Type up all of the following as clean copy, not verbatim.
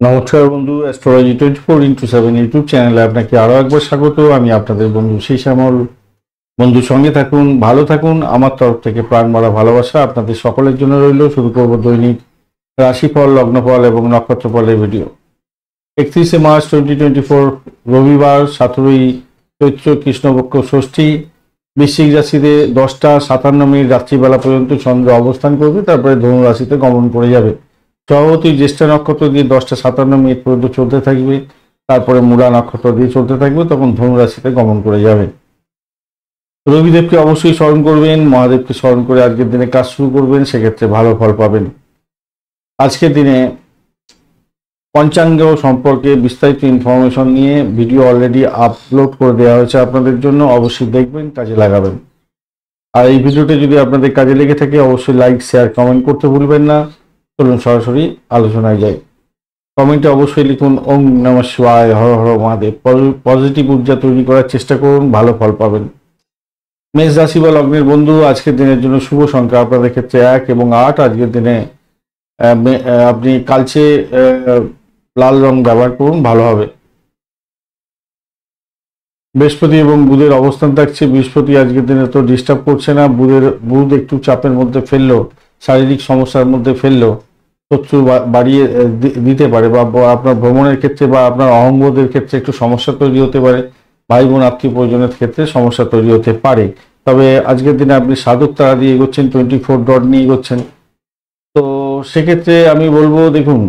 নমস্কার বন্ধু, astrology 24x7 YouTube চ্যানেলে আপনাকে আরও একবার স্বাগত। আমি আপনাদের বন্ধু শ্যামল। বন্ধু সঙ্গে থাকুন, ভালো থাকুন। আমার তরফ থেকে প্রাণ ভরা ভালোবাসা আপনাদের সকলের জন্য রইল। শুরু করব দৈনিক রাশিফল, লগ্নফল এবং নক্ষত্রফলের ভিডিও। 31শে মার্চ 2024 রবিবার, 17ই চৈত্র, কৃষ্ণপক্ষ ষষ্ঠী। বৃশ্চিক রাশিতে 10টা 57 রাত্রিবেলা পর্যন্ত চন্দ্র অবস্থান করবে, তারপরে ধনু রাশিতে গমন করে যাবে। স্বভাবতই জ্যেষ্ঠা নক্ষত্র দিয়ে 10টা 57 পর্যন্ত চলতে থাকবে, তারপরে মূলা নক্ষত্র দিয়ে চলতে থাকবে, তখন ধনু রাশিতে গমন করে যাবে। রবিদেবকে অবশ্যই স্মরণ করবেন, মহাদেবকে স্মরণ করে আজকের দিনে কাজ শুরু করবেন, সেক্ষেত্রে ভালো ফল পাবেন। আজকের দিনে পঞ্চাঙ্গ সম্পর্কে বিস্তারিত ইনফরমেশন নিয়ে ভিডিও অলরেডি আপলোড করে দেওয়া হয়েছে আপনাদের জন্য, অবশ্যই দেখবেন, কাজে লাগাবেন। আর এই ভিডিওটা যদি আপনাদের কাজে লেগে থাকে অবশ্যই লাইক, শেয়ার, কমেন্ট করতে ভুলবেন না। চলুন সরাসরি আলোচনায় যাই। কমেন্টে অবশ্যই লিখুন ওম নমঃ শিবায়, হর হর মহাদেব। পজিটিভ ঊর্জা তৈরি করার চেষ্টা করুন, ভালো ফল পাবেন। মেষ রাশি বা লগ্নের বন্ধু, আজকের দিনের জন্য শুভ সংখ্যা আপনাদের ক্ষেত্রে 1 এবং 8। আজকের দিনে আপনি কালচে লাল রং ব্যবহার করুন, ভালো হবে। বৃহস্পতি এবং বুধের অবস্থান থাকছে। বৃহস্পতি আজকের দিনে তো ডিস্টার্ব করছে না, বুধ একটু চাপের মধ্যে ফেললো, শারীরিক সমস্যার মধ্যে ফেললো, শত্রু বাড়িয়ে দিতে পারে, বা আপনার ভ্রমণের ক্ষেত্রে বা আপনার অহংবোধের ক্ষেত্রে একটু সমস্যা তৈরি হতে পারে। ভাই বোন আত্মীয় পরিজনের ক্ষেত্রে সমস্যা তৈরি হতে পারে। তবে আজকের দিনে আপনি সাধক তারা দিয়ে এগোচ্ছেন, 24 ডট নিয়ে এগোচ্ছেন। তো সেক্ষেত্রে আমি বলবো, দেখুন,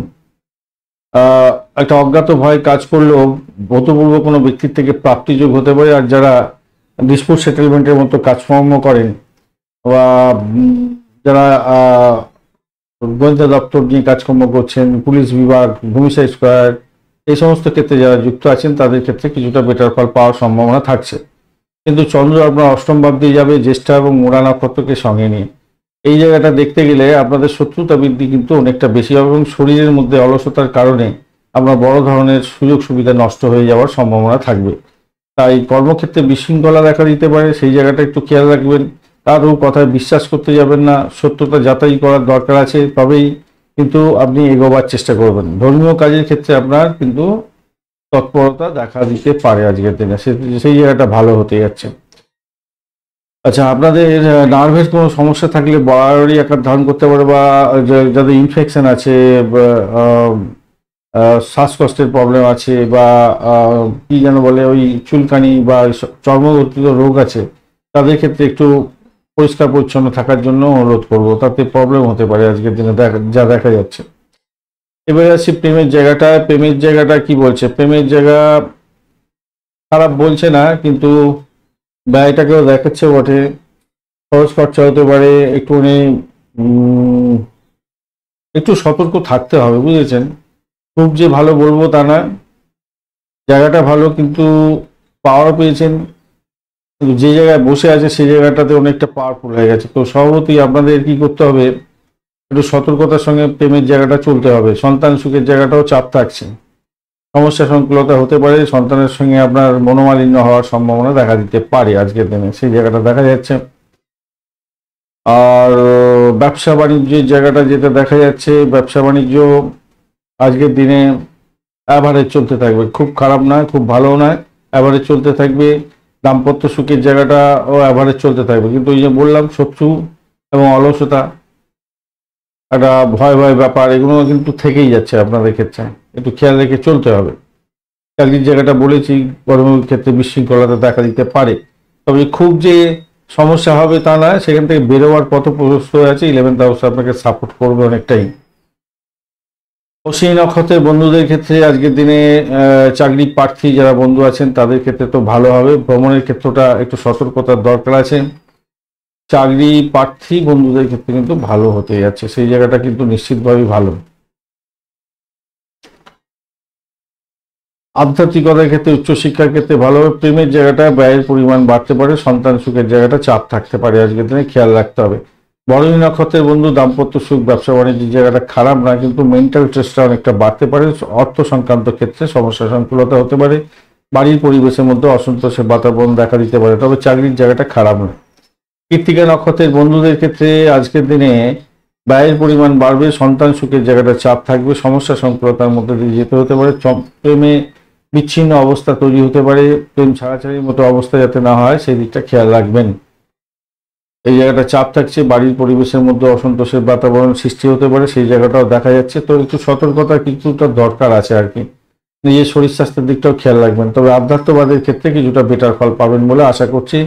একটা অজ্ঞাত ভয় কাজ করলেও ভূতপূর্ব কোনো ব্যক্তির থেকে প্রাপ্তিযোগ হতে পারে। আর যারা ডিসপুট সেটেলমেন্টের মতো কাজকর্ম করেন, বা যারা গোয়েন্দা দপ্তর নিয়ে কাজকর্ম করছেন, পুলিশ বিভাগ, ভূমিসাই স্কোয়ার, এই সমস্ত ক্ষেত্রে যারা যুক্ত আছেন তাদের ক্ষেত্রে কিছুটা বেটার ফল পাওয়ার সম্ভাবনা থাকছে। কিন্তু চন্দ্র আপনার অষ্টম ভাব দিয়ে যাবে, জ্যেষ্ঠা এবং মূলা নক্ষত্রকে সঙ্গে নিয়ে। এই জায়গাটা দেখতে গেলে আপনাদের শত্রুতা বৃদ্ধি কিন্তু অনেকটা বেশি হবে, এবং শরীরের মধ্যে অলসতার কারণে আপনার বড় ধরনের সুযোগ সুবিধা নষ্ট হয়ে যাওয়ার সম্ভাবনা থাকবে। তাই কর্মক্ষেত্রে বিশৃঙ্খলা দেখা দিতে পারে, সেই জায়গাটা একটু খেয়াল রাখবেন। কারো কথায় বিশ্বাস করতে যাবেন না, সত্যতা যাচাই করার দরকার আছে, তবেই কিন্তু আপনি এগোবার চেষ্টা করবেন। ধর্মীয় কাজের ক্ষেত্রে আপনার কিন্তু তৎপরতা দেখা দিতে পারে আজকের দিনে, সেই জায়গাটা ভালো হতে যাচ্ছে। আচ্ছা, আপনাদের নার্ভের কোনো সমস্যা থাকলে বাড়াবাড়ি আকার ধারণ করতে পারে, বা যাদের ইনফেকশন আছে, শ্বাসকষ্টের প্রবলেম আছে, বা কি যেন বলে, ওই চুলকানি বা চর্মগঠিত রোগ আছে, তাদের ক্ষেত্রে একটু পরিষ্কার পরিচ্ছন্ন থাকার জন্য অনুরোধ করবো, তাতে প্রবলেম হতে পারে আজকের দিনে যা দেখা যাচ্ছে। এবারে আসছি প্রেমের জায়গাটা। প্রেমের জায়গাটা কি বলছে? প্রেমের জায়গা খারাপ বলছে না, কিন্তু ব্যয়টাকেও দেখাচ্ছে বটে। খরচ খরচা হতে পারে, একটু সতর্ক থাকতে হবে, বুঝেছেন? খুব যে ভালো বলবো তা না, জায়গাটা ভালো, কিন্তু পাওয়ার পেয়েছেন, কিন্তু যে জায়গায় বসে আছে সেই জায়গাটাতে অনেকটা পাওয়ারফুল হয়ে গেছে। তো স্বভাবতই আপনাদের কি করতে হবে, একটু সতর্কতার সঙ্গে প্রেমের জায়গাটা চলতে হবে। সন্তান সুখের জায়গাটাও চাপ থাকছে, সমস্যা সংকুলতা হতে পারে, সন্তানের সঙ্গে আপনার মনোমালিন্য হওয়ার সম্ভাবনা দেখা দিতে পারে আজকের দিনে, সেই জায়গাটা দেখা যাচ্ছে। আর ব্যবসা বাণিজ্যের জায়গাটা যেটা দেখা যাচ্ছে, ব্যবসা বাণিজ্য আজকের দিনে অ্যাভারেজ চলতে থাকবে, খুব খারাপ নয়, খুব ভালো নয়, অ্যাভারেজ চলতে থাকবে। দাম্পত্য সুখের জায়গাটা ও অ্যাভারেজ চলতে থাকবে, কিন্তু ওই যে বললাম, শত্রু এবং অলসতা, একটা ভয় ভয় ব্যাপার, এগুলো কিন্তু থেকেই যাচ্ছে আপনাদের ক্ষেত্রে, একটু খেয়াল রেখে চলতে হবে। চাকরির জায়গাটা বলেছি, কর্মের ক্ষেত্রে বিশৃঙ্খলতা দেখা দিতে পারে, তবে খুব যে সমস্যা হবে তা নয়, সেখান থেকে বেরোবার পথ প্রশস্ত হয়ে আছে। 11th হাউস আপনাকে সাপোর্ট করবে অনেকটাই। অশ্বিনী নক্ষত্রের বন্ধুদের ক্ষেত্রে আজকের দিনে চাকরি প্রার্থী যারা বন্ধু আছেন তাদের ক্ষেত্রে তো ভালো হবে। ভ্রমণের ক্ষেত্রটা একটু সতর্কতার দরকার আছে। চাকরি প্রার্থী বন্ধুদের ক্ষেত্রে কিন্তু ভালো হতে যাচ্ছে, সেই জায়গাটা কিন্তু নিশ্চিতভাবেই ভালো। আধ্যাত্মিকতার ক্ষেত্রে, উচ্চশিক্ষার ক্ষেত্রে ভালো হবে। প্রেমের জায়গাটা ব্যয়ের পরিমাণ বাড়তে পারে, সন্তান সুখের জায়গাটা চাপ থাকতে পারে আজকের দিনে, খেয়াল রাখতে হবে। বরণী নক্ষত্রের বন্ধু, দাম্পত্য সুখ, ব্যবসা বাণিজ্যের জায়গাটা খারাপ না, কিন্তু মেন্টাল স্ট্রেসটা অনেকটা বাড়তে পারে। অর্থ সংক্রান্ত ক্ষেত্রে সমস্যা সংকুলতা হতে পারে, বাড়ির পরিবেশের মধ্যে অসন্তোষের বাতাবরণ দেখা দিতে পারে, তবে চাকরির জায়গাটা খারাপ নয়। কৃত্তিকা নক্ষত্রের বন্ধুদের ক্ষেত্রে আজকের দিনে ব্যয়ের পরিমাণ বাড়বে, সন্তান সুখের জায়গাটা চাপ থাকবে, সমস্যা সংকুলতার মধ্যে দিয়ে যেতে হতে পারে, প্রেমে বিচ্ছিন্ন অবস্থা তৈরি হতে পারে, প্রেম ছাড়াছাড়ির মতো অবস্থা যাতে না হয় সেই দিকটা খেয়াল রাখবেন। এই জায়গাটা চাপ থাকছে, বাড়ির পরিবেশের মধ্যে অসন্তোষের বাতাবরণ সৃষ্টি হতে পারে, সেই জায়গাটাও দেখা যাচ্ছে। তো একটু সতর্কতা কিছুটা দরকার আছে আর কি। নিজের শরীর স্বাস্থ্যের দিকটাও খেয়াল রাখবেন। তবে আধ্যাত্মবাদের ক্ষেত্রে কিছুটা বেটার ফল পাবেন বলে আশা করছি।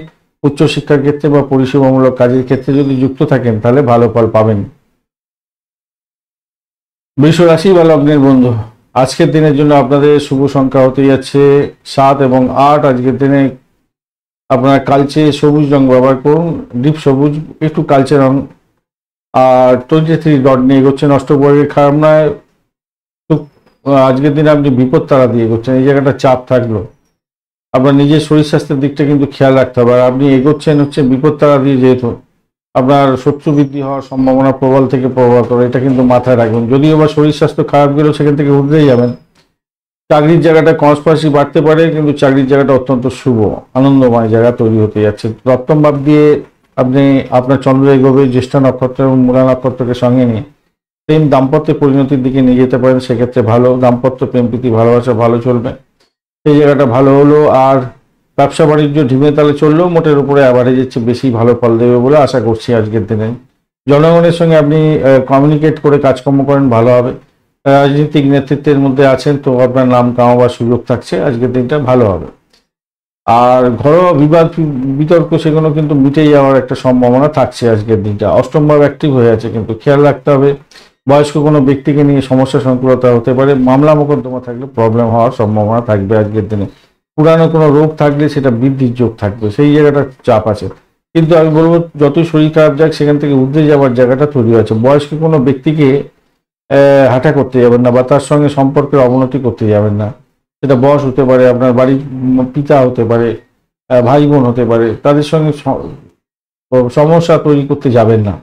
উচ্চশিক্ষার ক্ষেত্রে বা পরিষেবামূলক কাজের ক্ষেত্রে যদি যুক্ত থাকেন তাহলে ভালো ফল পাবেন। বৃষ রাশি বা লগ্নের বন্ধু, আজকের দিনের জন্য আপনাদের শুভ সংখ্যা হতে যাচ্ছে 7 এবং 8। আজকের দিনে আপনারা কালচে সবুজ রং ব্যবহার করুন, ডিপ সবুজ, একটু কালচে রং। আর 23 ডট নিয়ে এগোচ্ছেন, অষ্টবর্গের খারাপ নয়। তো আজকের দিনে আপনি বিপদ তারা দিয়ে এগোচ্ছেন, এই জায়গাটা চাপ থাকলো। আপনার নিজের শরীর স্বাস্থ্যের দিকটা কিন্তু খেয়াল রাখতে হবে। আর আপনি এগোচ্ছেন হচ্ছে বিপদ তারা দিয়ে, যেহেতু আপনার শত্রু বৃদ্ধি হওয়ার সম্ভাবনা প্রবল থেকে প্রবলতর, এটা কিন্তু মাথায় রাখবেন। যদিও বা শরীর স্বাস্থ্য খারাপ গেলেও সেখান থেকে উঠতেই যাবেন। চাকরির জায়গাটা কনস্পারেসি বাড়তে পারে, কিন্তু চাকরির জায়গাটা অত্যন্ত শুভ আনন্দময় জায়গা তৈরি হতে যাচ্ছে। সপ্তম ভাব দিয়ে আপনি আপনার চন্দ্র এগোবে জ্যেষ্ঠা নক্ষত্র এবং মূলা নক্ষত্রকে সঙ্গে নিয়ে প্রেম দাম্পত্যের পরিণতির দিকে নিয়ে যেতে পারেন। সেক্ষেত্রে ভালো দাম্পত্য, প্রেম প্রীতি, ভালোবাসা ভালো চলবে, সেই জায়গাটা ভালো হলো। আর ব্যবসা বাণিজ্য ঢিমে তালে চললেও মোটের উপরে অ্যাভারেজের চেয়ে বেশি ভালো ফল দেবে বলে আশা করছি আজকের দিনে। জনগণের সঙ্গে আপনি কমিউনিকেট করে কাজকর্ম করেন, ভালো হবে। রাজনৈতিক নেতৃত্বের মধ্যে আছেন তো আপনার নাম কামাবার সুযোগ থাকছে, আজকের দিনটা ভালো হবে। আর ঘরোয়া বিবাদ বিতর্ক সেগুলো কিন্তু মিটে যাওয়ার একটা সম্ভাবনা থাকছে আজকের দিনটা। অষ্টম ভাব অ্যাক্টিভ হয়ে আছে, কিন্তু খেয়াল রাখতে হবে বয়স্ক কোনো ব্যক্তিকে নিয়ে সমস্যা সংকুলতা হতে পারে, মামলা মোকদ্দমা থাকলে প্রবলেম হওয়ার সম্ভাবনা থাকবে আজকের দিনে। পুরানো কোনো রোগ থাকলে সেটা বৃদ্ধির যোগ থাকবে, সেই জায়গাটা চাপ আছে। কিন্তু আমি বলবো যতই শরীর খারাপ যাক সেখান থেকে উঠতে যাওয়ার জায়গাটা তৈরি হয়েছে। বয়স্ক কোনো ব্যক্তিকে হাঁটা করতে যাবেন না, বা তার সঙ্গে সম্পর্কের অবনতি করতে যাবেন না। সেটা বস হতে পারে, আপনার বাড়ির পিতা হতে পারে, ভাই বোন হতে পারে, তাদের সঙ্গে সমস্যা তৈরি করতে যাবেন না।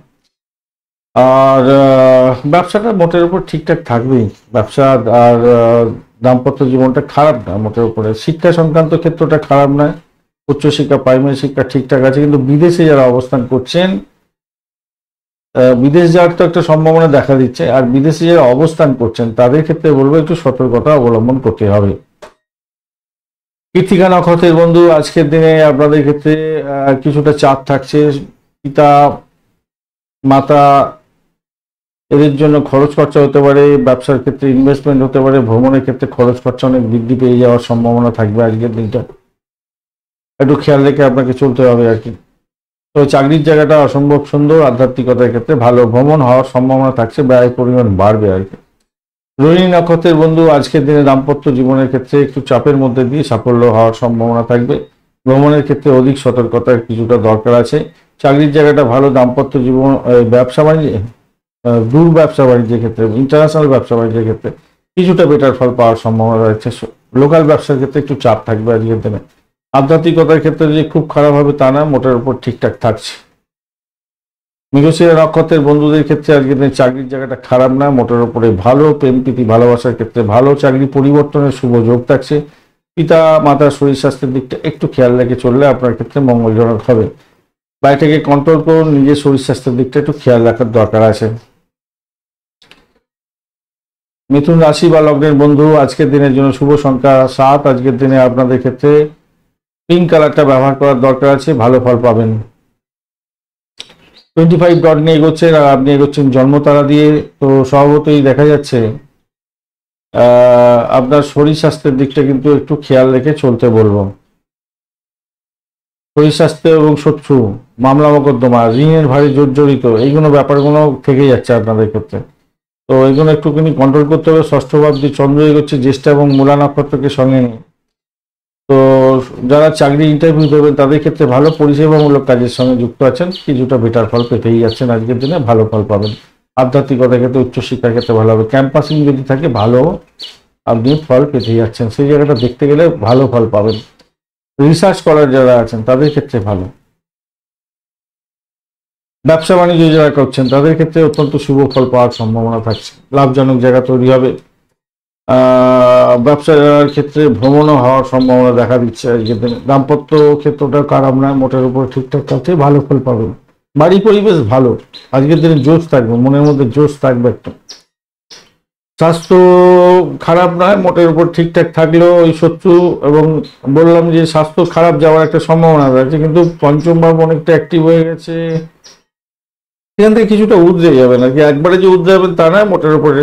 আর ব্যবসাটা মোটের উপর ঠিকঠাক থাকবেই, ব্যবসা আর দাম্পত্য জীবনটা খারাপ না মোটের উপরে। শিক্ষা সংক্রান্ত ক্ষেত্রটা খারাপ নয়, উচ্চশিক্ষা প্রাইমারি শিক্ষা ঠিকঠাক আছে। কিন্তু বিদেশে যারা অবস্থান করছেন, বিদেশ যাওয়ার তো একটা সম্ভাবনা দেখা দিচ্ছে, আর বিদেশে যারা অবস্থান করছেন তাদের ক্ষেত্রে বলবো একটু সতর্কতা অবলম্বন করতে হবে। কৃত্তিকা নক্ষত্রের বন্ধু, আজকের দিনে আপনাদের ক্ষেত্রে কিছুটা চাপ থাকছে। পিতা মাতা এদের জন্য খরচ খরচা হতে পারে, ব্যবসার ক্ষেত্রে ইনভেস্টমেন্ট হতে পারে, ভ্রমণের ক্ষেত্রে খরচ খরচা অনেক বৃদ্ধি পেয়ে যাওয়ার সম্ভাবনা থাকবে আজকের দিনটা। একটু খেয়াল রেখে আপনাকে চলতে হবে আর কি। তো চাকরির জায়গাটা অসম্ভব সুন্দর, আধ্যাত্মিকতার ক্ষেত্রে ভালো, ভ্রমণ হওয়ার সম্ভাবনা থাকছে, ব্যয় পরিমাণ বাড়বে আর কি। রোহিণী নক্ষত্রের বন্ধু, আজকের দিনে দাম্পত্য জীবনের ক্ষেত্রে একটু চাপের মধ্যে দিয়ে সাফল্য হওয়ার সম্ভাবনা থাকবে। ভ্রমণের ক্ষেত্রে অধিক সতর্কতার কিছুটা দরকার আছে। চাকরির জায়গাটা ভালো, দাম্পত্য জীবন, ব্যবসা বাণিজ্য, দূর ব্যবসা বাণিজ্যের ক্ষেত্রে, ইন্টারন্যাশনাল ব্যবসা বাণিজ্যের ক্ষেত্রে কিছুটা বেটার ফল পাওয়ার সম্ভাবনা রয়েছে। লোকাল ব্যবসার ক্ষেত্রে একটু চাপ থাকবে আজকের দিনে। আধ্যাত্মিকতার ক্ষেত্রে যে খুব খারাপ হবে তা না, মোটের উপর ঠিকঠাক থাকছে। মৃগশিরা নক্ষত্রের বন্ধুদের ক্ষেত্রে আজকের দিনে চাকরির জায়গাটা খারাপ না, মোটের উপরে ভালো। প্রেম প্রীতি ভালোবাসার ক্ষেত্রে ভালো, চাকরি পরিবর্তনের শুভ যোগ থাকছে। পিতা মাতার শরীর স্বাস্থ্যের দিকটা একটু খেয়াল রেখে চললে আপনার ক্ষেত্রে মঙ্গলজনক হবে। বাড়িটাকে কন্ট্রোল করুন, নিজের শরীর স্বাস্থ্যের দিকটা একটু খেয়াল রাখার দরকার আছে। মিথুন রাশি বা লগ্নের বন্ধু, আজকের দিনের জন্য শুভ সংখ্যা 7। আজকের দিনে আপনাদের ক্ষেত্রে পিঙ্ক কালারটা ব্যবহার করার দরকার আছে, ভালো ফল পাবেন। 25 ডট নিয়ে এগোচ্ছেন, আর আপনি এগোচ্ছেন জন্মতারা দিয়ে। তো স্বভাবতই দেখা যাচ্ছে আপনার শরীর স্বাস্থ্যের দিকটা কিন্তু একটু খেয়াল রেখে চলতে বলবো। শরীর স্বাস্থ্য এবং শত্রু, মামলা মোকদ্দমা, ঋণের ভারী জর্জরিত, এইগুলো ব্যাপারগুলো থেকে যাচ্ছে আপনাদের ক্ষেত্রে। তো এইগুলো একটুখানি কন্ট্রোল করতে হবে। ষষ্ঠ ভাব দিয়ে চন্দ্র এগোচ্ছে জ্যেষ্ঠা এবং মূলা নক্ষত্রকে সঙ্গে নিয়ে। তো যারা চাকরি ইন্টারভিউ দেবেন তাদের ক্ষেত্রে ভালো, পরিষেবামূলক কাজের সঙ্গে যুক্ত আছেন কিছুটা বেটার ফল পেতেই যাচ্ছেন আজকের দিনে, ভালো ফল পাবেন। আধ্যাত্মিকতার ক্ষেত্রে, উচ্চশিক্ষার ক্ষেত্রে ভালো হবে। ক্যাম্পাসিং যদি থাকে ভালো, আপনি ফল পেতে যাচ্ছেন, সেই জায়গাটা দেখতে গেলে ভালো ফল পাবেন। রিসার্চ করার যারা আছেন তাদের ক্ষেত্রে ভালো। ব্যবসা বাণিজ্য যারা করছেন তাদের ক্ষেত্রে অত্যন্ত শুভ ফল পাওয়ার সম্ভাবনা থাকছে, লাভজনক জায়গা তৈরি হবে। ব্যবসার ক্ষেত্রে ভ্রমণও হওয়ার সম্ভাবনা দেখা দিচ্ছে আজকের দিনে। দাম্পত্য ক্ষেত্রটা খারাপ নয়, মোটের উপর ঠিকঠাক থাকছে, ভালো ফল পাবেন। বাড়ি পরিবেশ ভালো, আজকের দিনে জোশ থাকবে, মনের মধ্যে জোশ থাকবে একটা। স্বাস্থ্য খারাপ নয়, মোটের উপর ঠিকঠাক থাকলেও ওই শত্রু এবং বললাম যে স্বাস্থ্য খারাপ যাওয়ার একটা সম্ভাবনা রয়েছে, কিন্তু পঞ্চম ভাব অনেকটা অ্যাক্টিভ হয়ে গেছে, সেখান থেকে কিছুটা উদ্রে যাবেন আর কি। একবারে যে উদ্রে যাবেন তা নয়, মোটের উপরে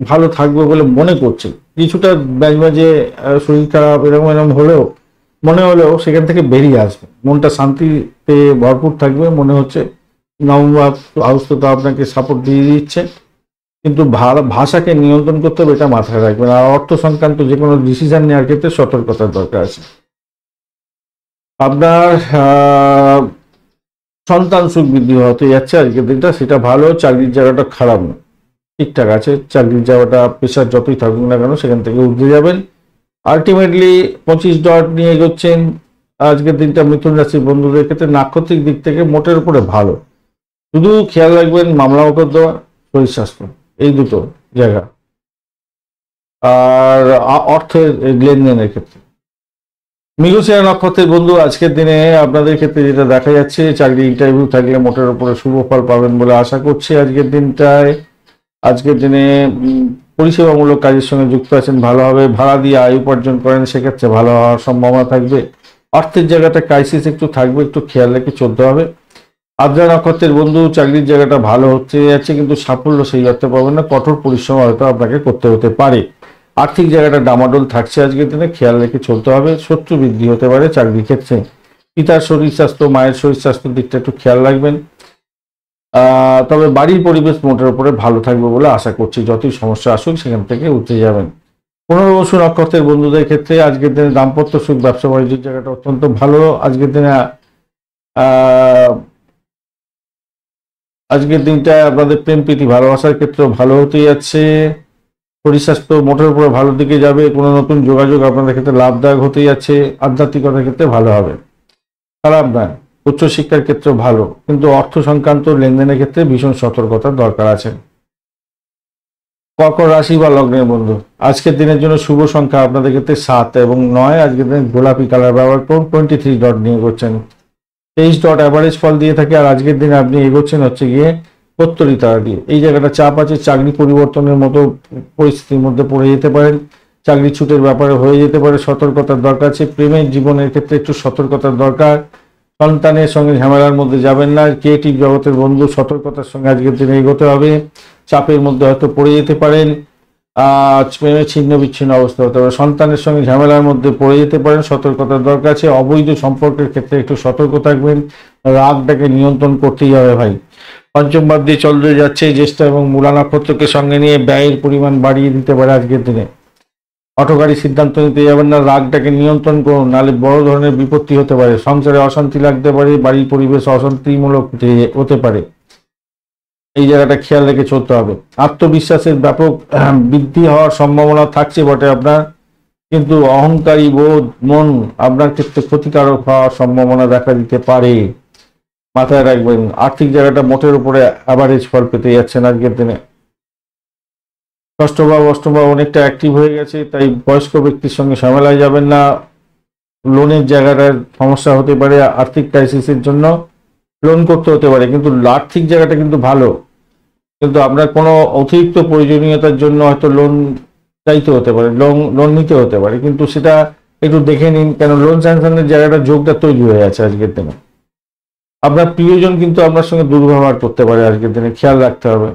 ভালো থাকবে বলে মনে করছি। কিছুটা মাঝে শরীর খারাপ এরকম এরকম হলেও মনে হলেও সেখান থেকে বেরিয়ে আসবে, মনটা শান্তিতে ভরপুর থাকবে মনে হচ্ছে। নবম হাউস তো আপনাকে সাপোর্ট দিয়ে দিচ্ছে, কিন্তু ভাষাকে নিয়ন্ত্রণ করতে হবে, এটা মাথায় রাখবেন। আর অর্থ সংক্রান্ত যে কোনো ডিসিশন নেওয়ার ক্ষেত্রে সতর্কতার দরকার আছে। আপনার সন্তান সুখ বৃদ্ধি হতে যাচ্ছে আজকের দিনটা, সেটা ভালো। চাকরির জায়গাটা খারাপ না, ঠিকঠাক আছে। চাকরির জায়গাটা প্রেশার যতই থাকুক না কেন সেখান থেকে উঠে যাবেন। আলটিমেটলি 25 ডট নিয়ে এগোচ্ছেন আজকের দিনটা মিথুন রাশির বন্ধুদের ক্ষেত্রে। নাক্ষত্রিক দিক থেকে মোটের উপরে ভালো, শুধু খেয়াল রাখবেন মামলা মোকদ্দমা, শরীর স্বাস্থ্য, এই দুটো জায়গা। আর অর্থের লেনদেনের ক্ষেত্রে মৃগশিরা নক্ষত্রের বন্ধু আজকের দিনে আপনাদের ক্ষেত্রে যেটা দেখা যাচ্ছে, চাকরি ইন্টারভিউ থাকলে মোটের উপরে শুভ ফল পাবেন বলে আশা করছি আজকের দিনটায়। আজকের দিনে পরিষেবামূলক কাজের সঙ্গে যুক্ত আছেন, ভালো হবে। ভাড়া দিয়ে আয় উপার্জন করেন, সেক্ষেত্রে ভালো হওয়ার সম্ভাবনা থাকবে। অর্থের জায়গাটা ক্রাইসিস একটু থাকবে, একটু খেয়াল রেখে চলতে হবে। আদ্রা নক্ষত্রের বন্ধু চাকরির জায়গাটা ভালো হচ্ছে যাচ্ছে, কিন্তু সাফল্য সেই অর্থে পাবেন না, কঠোর পরিশ্রম হয়তো আপনাকে করতে হতে পারে। আর্থিক জায়গাটা ডামাডোল থাকছে আজকের দিনে, খেয়াল রেখে চলতে হবে। শত্রু বৃদ্ধি হতে পারে চাকরির ক্ষেত্রে। পিতার শরীর স্বাস্থ্য, মায়ের শরীর স্বাস্থ্যের দিকটা একটু খেয়াল রাখবেন। তবে বাড়ির পরিবেশ মোটের উপরে ভালো থাকবে বলে আশা করছি, যতই সমস্যা আসুক সেখান থেকে উঠে যাবেন। পুনর্বসু নক্ষত্রের বন্ধুদের ক্ষেত্রে আজকের দিনে দাম্পত্য সুখ, ব্যবসা বাণিজ্যের জায়গাটা অত্যন্ত ভালো আজকের দিনে। আজকের দিনটা আপনাদের প্রেম প্রীতি ভালোবাসার ক্ষেত্রেও ভালো হতে যাচ্ছে। শরীর স্বাস্থ্য মোটের উপরে ভালো দিকে যাবে। কোনো নতুন যোগাযোগ আপনাদের ক্ষেত্রে লাভদায়ক হতে যাচ্ছে। আধ্যাত্মিকতার ক্ষেত্রে ভালো হবে, খারাপ নয়। উচ্চশিক্ষার ক্ষেত্রে ভালো, কিন্তু অর্থ সংক্রান্ত লেনদেনের ক্ষেত্রে ভীষণ সতর্কতার দরকার আছে। কর্কট রাশি বা লগ্নের বন্ধু আজকের দিনের জন্য শুভ সংখ্যা আপনাদের ক্ষেত্রে 7 এবং 9। আজকের দিনে গোলাপি কালার ব্যবহার করুন। 23 ডট নিয়ে এগোচ্ছেন, 23 ডট অ্যাভারেজ ফল দিয়ে থাকে। আর আজকের দিনে আপনি এগোচ্ছেন হচ্ছে গিয়ে 72 তারা দিয়ে। এই জায়গাটা চাপ আছে, চাকরি পরিবর্তনের মতো পরিস্থিতির মধ্যে পড়ে যেতে পারেন, চাকরি ছুটের ব্যাপারে হয়ে যেতে পারে, সতর্কতার দরকার আছে। প্রেমের জীবনের ক্ষেত্রে একটু সতর্কতার দরকার। সন্তানের সঙ্গে ঝামেলার মধ্যে যাবেন না। ক্রিয়েটিভ জগতের বন্ধু সতর্কতার সঙ্গে আজকের দিনে এগোতে হবে। চাপের মধ্যে হয়তো পড়ে যেতে পারেন, প্রেমে ছিন্ন বিচ্ছিন্ন অবস্থা হতে পারে। সন্তানের সঙ্গে ঝামেলার মধ্যে পড়ে যেতে পারেন, সতর্কতার দরকার আছে। অবৈধ সম্পর্কের ক্ষেত্রে একটু সতর্ক থাকবেন, রাগটাকে নিয়ন্ত্রণ করতেই হবে ভাই। পঞ্চম ভাব দিয়ে চন্দ্র যাচ্ছে, জ্যেষ্ঠা এবং মূলা নক্ষত্রকে সঙ্গে নিয়ে ব্যয়ের পরিমাণ বাড়িয়ে দিতে পারে আজকের দিনে। হঠকারী সিদ্ধান্ত নিতে যাবেন না, রাগটাকে নিয়ন্ত্রণ করুন, নাহলে বড় ধরনের বিপত্তি হতে পারে। সংসারে অশান্তি লাগতে পারে, বাড়ির পরিবেশ অশান্তিমূলক হতে পারে, এই জায়গাটা খেয়াল রেখে চলতে হবে। আত্মবিশ্বাসের ব্যাপক বৃদ্ধি হওয়ার সম্ভাবনা থাকছে বটে আপনার, কিন্তু অহংকারী বোধ মন আপনার ক্ষেত্রে ক্ষতিকারক হওয়ার সম্ভাবনা দেখা দিতে পারে, মাথায় রাখবেন। আর্থিক জায়গাটা মোটের উপরে অ্যাভারেজ ফল পেতে যাচ্ছেন আজকের দিনে। ষষ্ঠ ভাব অষ্টম ভাব অনেকটা অ্যাক্টিভ হয়ে গেছে, তাই বয়স্ক ব্যক্তির সঙ্গে ঝামেলায় যাবেন না। লোনের জায়গাটার সমস্যা হতে পারে, আর্থিক ক্রাইসিসের জন্য লোন করতে হতে পারে, কিন্তু আর্থিক জায়গাটা কিন্তু ভালো। কিন্তু আপনার কোনো অতিরিক্ত প্রয়োজনীয়তার জন্য হয়তো লোন চাইতে হতে পারে, লোন নিতে হতে পারে, কিন্তু সেটা একটু দেখে নিন, কেন লোন স্যাংশনের জায়গাটা যোগটা তৈরি হয়ে আছে আজকের দিনে। আপনার প্রিয়জন কিন্তু আপনার সঙ্গে দুর্ব্যবহার করতে পারে আজকের দিনে, খেয়াল রাখতে হবে।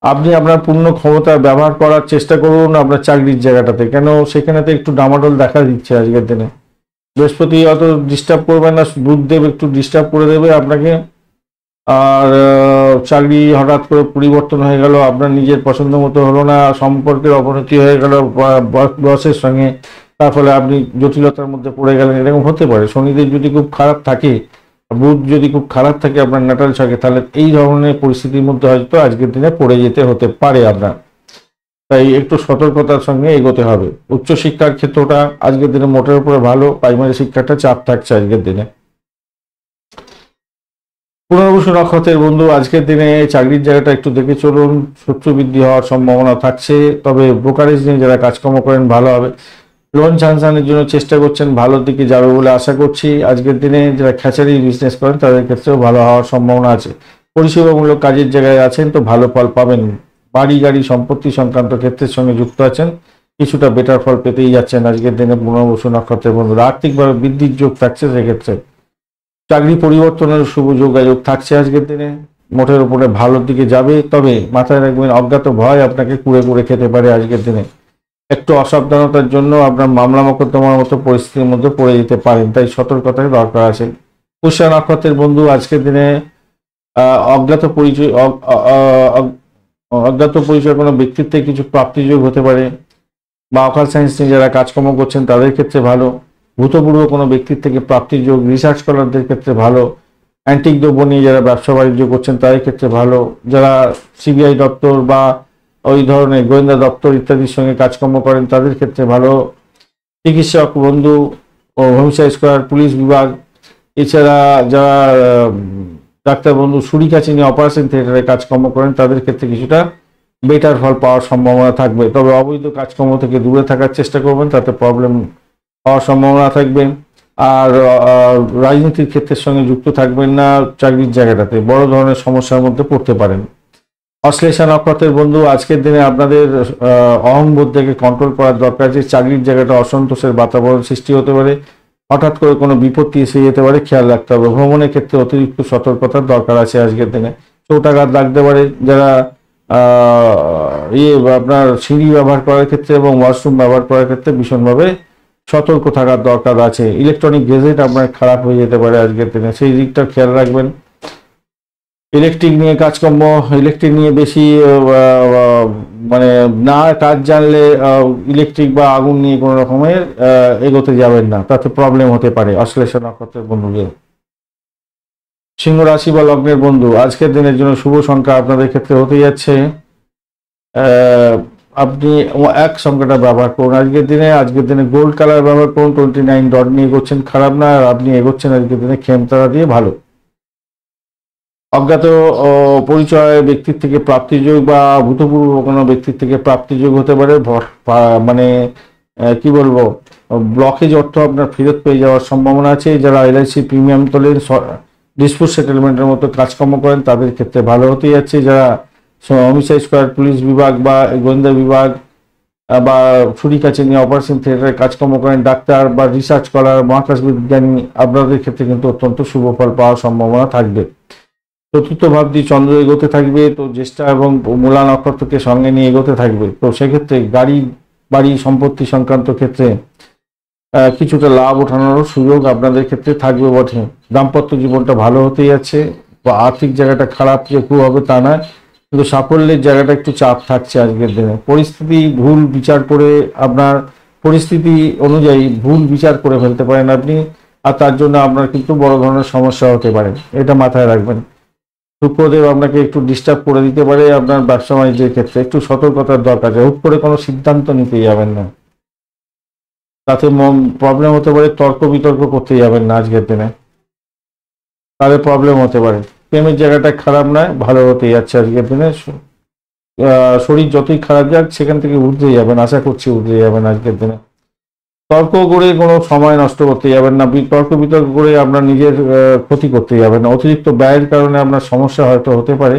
আপনি আপনার পূর্ণ ক্ষমতা ব্যবহার করার চেষ্টা করুন আপনার চাকরির জায়গাটাতে, কেন সেখানেতে একটু ডামাডোল দেখা দিচ্ছে আজকের দিনে। বৃহস্পতি অত ডিস্টার্ব করবে না, বুধদেব একটু ডিস্টার্ব করে দেবে আপনাকে। আর চাকরি হঠাৎ করে পরিবর্তন হয়ে গেল, আপনার নিজের পছন্দ মতো হলো না, সম্পর্কের অবনতি হয়ে গেল বসের সঙ্গে, তার ফলে আপনি জটিলতার মধ্যে পড়ে গেলেন, এরকম হতে পারে। শনিদেব যদি খুব খারাপ থাকে, বুধ যদি খুব খারাপ থাকে আপনার ন্যাটাল ছকে, তাহলে এই ধরনের পরিস্থিতির মধ্যে হয়তো আজকের দিনে পড়ে যেতে হতে পারে আপনার, তাই একটু সতর্কতার সঙ্গে এগোতে হবে। উচ্চশিক্ষার ক্ষেত্রটা আজকের দিনে মোটের উপরে ভালো, প্রাইমারি শিক্ষাটা চাপ থাকছে আজকের দিনে। পুনর্বসু নক্ষত্রের বন্ধু আজকের দিনে চাকরির জায়গাটা একটু দেখে চলুন, শত্রু বৃদ্ধি হওয়ার সম্ভাবনা থাকছে, তবে ব্রোকারেজ নিয়ে যারা কাজকর্ম করেন ভালো হবে। লোন স্যাংশনের জন্য চেষ্টা করছেন, ভালোর দিকে যাবে বলে আশা করছি। আজকের দিনে যারা খ্যাচারি বিজনেস করেন তাদের ক্ষেত্রেও ভালো হওয়ার সম্ভাবনা আছে। পরিষেবামূলক কাজের জায়গায় আছেন তো ভালো ফল পাবেন। বাড়ি গাড়ি সম্পত্তি সংক্রান্ত ক্ষেত্রের সঙ্গে যুক্ত আছেন, কিছুটা বেটার ফল পেতেই যাচ্ছেন আজকের দিনে। পুনর্বসু নক্ষত্রের বন্ধুরা আর্থিকভাবে বৃদ্ধির যোগ থাকছে, সেক্ষেত্রে চাকরি পরিবর্তনের শুভ যোগাযোগ থাকছে আজকের দিনে। মোটের উপরে ভালোর দিকে যাবে, তবে মাথায় রাখবেন অজ্ঞাত ভয় আপনাকে কুড়ে কুড়ে খেতে পারে আজকের দিনে। একটু অসাবধানতার জন্য আপনার মামলা মোকদ্দমার মতো পরিস্থিতির মধ্যে পড়ে যেতে পারেন, তাই সতর্কতার দরকার আছে। পুষ্যা নক্ষত্রের বন্ধু আজকের দিনে অজ্ঞাত পরিচয় কোনো ব্যক্তিত্বে কিছু প্রাপ্তিযোগ হতে পারে, বা অকাল সায়েন্স নিয়ে যারা কাজকর্ম করছেন তাদের ক্ষেত্রে ভালো। ভূতপূর্ব কোনো ব্যক্তির থেকে প্রাপ্তির যোগ, রিসার্চ স্কলারদের ক্ষেত্রে ভালো। অ্যান্টিক দ্রব্য নিয়ে যারা ব্যবসা বাণিজ্য করছেন তাদের ক্ষেত্রে ভালো। যারা সিবিআই দপ্তর বা ওই ধরনের গোয়েন্দা দপ্তর ইত্যাদির সঙ্গে কাজকর্ম করেন তাদের ক্ষেত্রে ভালো। চিকিৎসক বন্ধু ও হোমসাইজ করার পুলিশ বিভাগ, এছাড়া যারা ডাক্তার বন্ধু ছুরি কাছে নিয়ে অপারেশন থিয়েটারে কাজকর্ম করেন তাদের ক্ষেত্রে কিছুটা বেটার ফল পাওয়ার সম্ভাবনা থাকবে। তবে অবৈধ কাজকর্ম থেকে দূরে থাকার চেষ্টা করবেন, তাতে প্রবলেম হওয়ার সম্ভাবনা থাকবে। আর রাজনীতির ক্ষেত্রের সঙ্গে যুক্ত থাকবেন না, চাকরির জায়গাটাতে বড় ধরনের সমস্যার মধ্যে পড়তে পারেন। অশ্লেষা নক্ষত্রের বন্ধু আজকের দিনে আপনাদের অহংবোধ থেকে কন্ট্রোল করার দরকার আছে। চাকরির জায়গাটা অসন্তোষের বাতাবরণ সৃষ্টি হতে পারে, হঠাৎ করে কোনো বিপত্তি এসে যেতে পারে, খেয়াল রাখতে হবে। ভ্রমণের ক্ষেত্রে অতিরিক্ত সতর্কতার দরকার আছে আজকের দিনে। চোটাঘাত লাগতে পারে। যারা আপনার সিঁড়ি ব্যবহার করার ক্ষেত্রে এবং ওয়াশরুম ব্যবহার করার ক্ষেত্রে ভীষণভাবে সতর্ক থাকার দরকার আছে। ইলেকট্রনিক গেজেট আপনার খারাপ হয়ে যেতে পারে আজকের দিনে, সেই দিকটা খেয়াল রাখবেন। ইলেকট্রিক নিয়ে কাজকর্ম, ইলেকট্রিক নিয়ে বেশি মানে না কাজ জানলে ইলেকট্রিক বা আগুন নিয়ে কোনো রকমের এগোতে যাবেন না, তাতে প্রবলেম হতে পারে। অশ্লেষা নক্ষত্রের বন্ধুদের। সিংহ রাশি বা লগ্নের বন্ধু আজকের দিনের জন্য শুভ সংখ্যা আপনাদের ক্ষেত্রে হতে যাচ্ছে আপনি এক সংখ্যাটা ব্যবহার করুন আজকের দিনে গোল্ড কালার ব্যবহার করুন। 29 ডট নিয়ে এগোচ্ছেন, খারাপ না। আর আপনি এগোচ্ছেন আজকের দিনে খেমতারা দিয়ে, ভালো। অজ্ঞাত পরিচয় ব্যক্তির থেকে প্রাপ্তিযোগ বা ভূতপূর্ব কোনো ব্যক্তির থেকে প্রাপ্তিযোগ হতে পারে। মানে কি বলবো, ব্লকেজ অর্থ আপনার ফেরত পেয়ে যাওয়ার সম্ভাবনা আছে। যারা এলআইসি প্রিমিয়াম তোলেন, ডিসপুট সেটেলমেন্টের মতো কাজকর্ম করেন তাদের ক্ষেত্রে ভালো হতে যাচ্ছে। যারা হোমসাইজ করার পুলিশ বিভাগ বা গোয়েন্দা বিভাগ বা ছুরি কাছে নিয়ে অপারেশন থিয়েটারে কাজকর্ম করেন, ডাক্তার বা রিসার্চ করার মহাকাশ বিজ্ঞানী, আপনাদের ক্ষেত্রে কিন্তু অত্যন্ত শুভ ফল পাওয়ার সম্ভাবনা থাকবে। চতুর্থ ভাবটি চন্দ্র এগোতে থাকবে, তো জ্যেষ্ঠা এবং মূলা নক্ষত্রকে সঙ্গে নিয়ে এগোতে থাকবে। তো সেক্ষেত্রে গাড়ি বাড়ি সম্পত্তি সংক্রান্ত ক্ষেত্রে কিছুটা লাভ ওঠানোর সুযোগ আপনাদের ক্ষেত্রে থাকবে বটে। দাম্পত্য জীবনটা ভালো হতে যাচ্ছে, বা আর্থিক জায়গাটা খারাপ যে খুব হবে তা নয়, কিন্তু সাফল্যের জায়গাটা একটু চাপ থাকছে আজকের দিনে। পরিস্থিতি ভুল বিচার করে, আপনার পরিস্থিতি অনুযায়ী ভুল বিচার করে ফেলতে পারেন আপনি, আর তার জন্য আপনার কিন্তু বড় ধরনের সমস্যা হতে পারে, এটা মাথায় রাখবেন। শুক্রদেব আপনাকে একটু ডিস্টার্ব করে দিতে পারে আপনার ব্যবসা বাণিজ্যের ক্ষেত্রে, একটু সতর্কতার দরকার আছে। হুট করে কোনো সিদ্ধান্ত নিতে যাবেন না, তাতে প্রবলেম হতে পারে। তর্ক বিতর্ক করতে যাবেন না আজকের দিনে, তাহলে প্রবলেম হতে পারে। প্রেমের জায়গাটা খারাপ নয়, ভালো হতে যাচ্ছে আজকের দিনে। শরীর যতই খারাপ যাক সেখান থেকে উঠতে যাবেন, আশা করছি উঠতে যাবেন আজকের দিনে। তর্ক করে কোনো সময় নষ্ট করতে যাবেন না, তর্ক বিতর্ক করে আপনার নিজের ক্ষতি করতে যাবেন না। অতিরিক্ত ব্যয়ের কারণে আপনার সমস্যা হয়তো হতে পারে,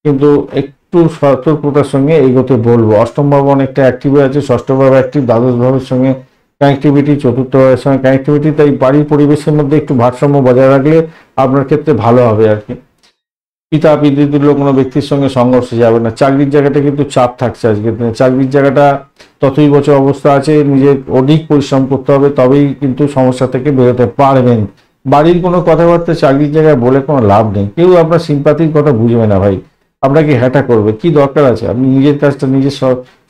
কিন্তু একটু সতর্কতার সঙ্গে এগোতে বলবো। অষ্টম ভাব অনেকটা অ্যাক্টিভ আছে, ষষ্ঠ ভাব অ্যাক্টিভ, দ্বাদশ ভাবের সঙ্গে কানেক্টিভিটি, চতুর্থ ভাবের সঙ্গে কানেক্টিভিটি। তাই বাড়ির পরিবেশের মধ্যে একটু ভারসাম্য বজায় রাখলে আপনার ক্ষেত্রে ভালো হবে আর কি। পিতা পিতৃতুল্য কোনো ব্যক্তির সঙ্গে সংঘর্ষে যাবে না। চাকরির জায়গাটা কিন্তু চাপ থাকছে আজকের দিনে, চাকরির জায়গাটা ততই বছর অবস্থা আছে, নিজের অধিক পরিশ্রম করতে হবে, তবেই কিন্তু সমস্যা থেকে বেরোতে পারবেন। বাড়ির কোনো কথাবার্তা চাকরির জায়গায় বলে কোনো লাভ নেই, কেউ আপনার সিম্পাথির কথা বুঝবে না ভাই, আপনাকে হ্যাটা করবে। কি দরকার আছে, আপনি নিজের কাজটা নিজে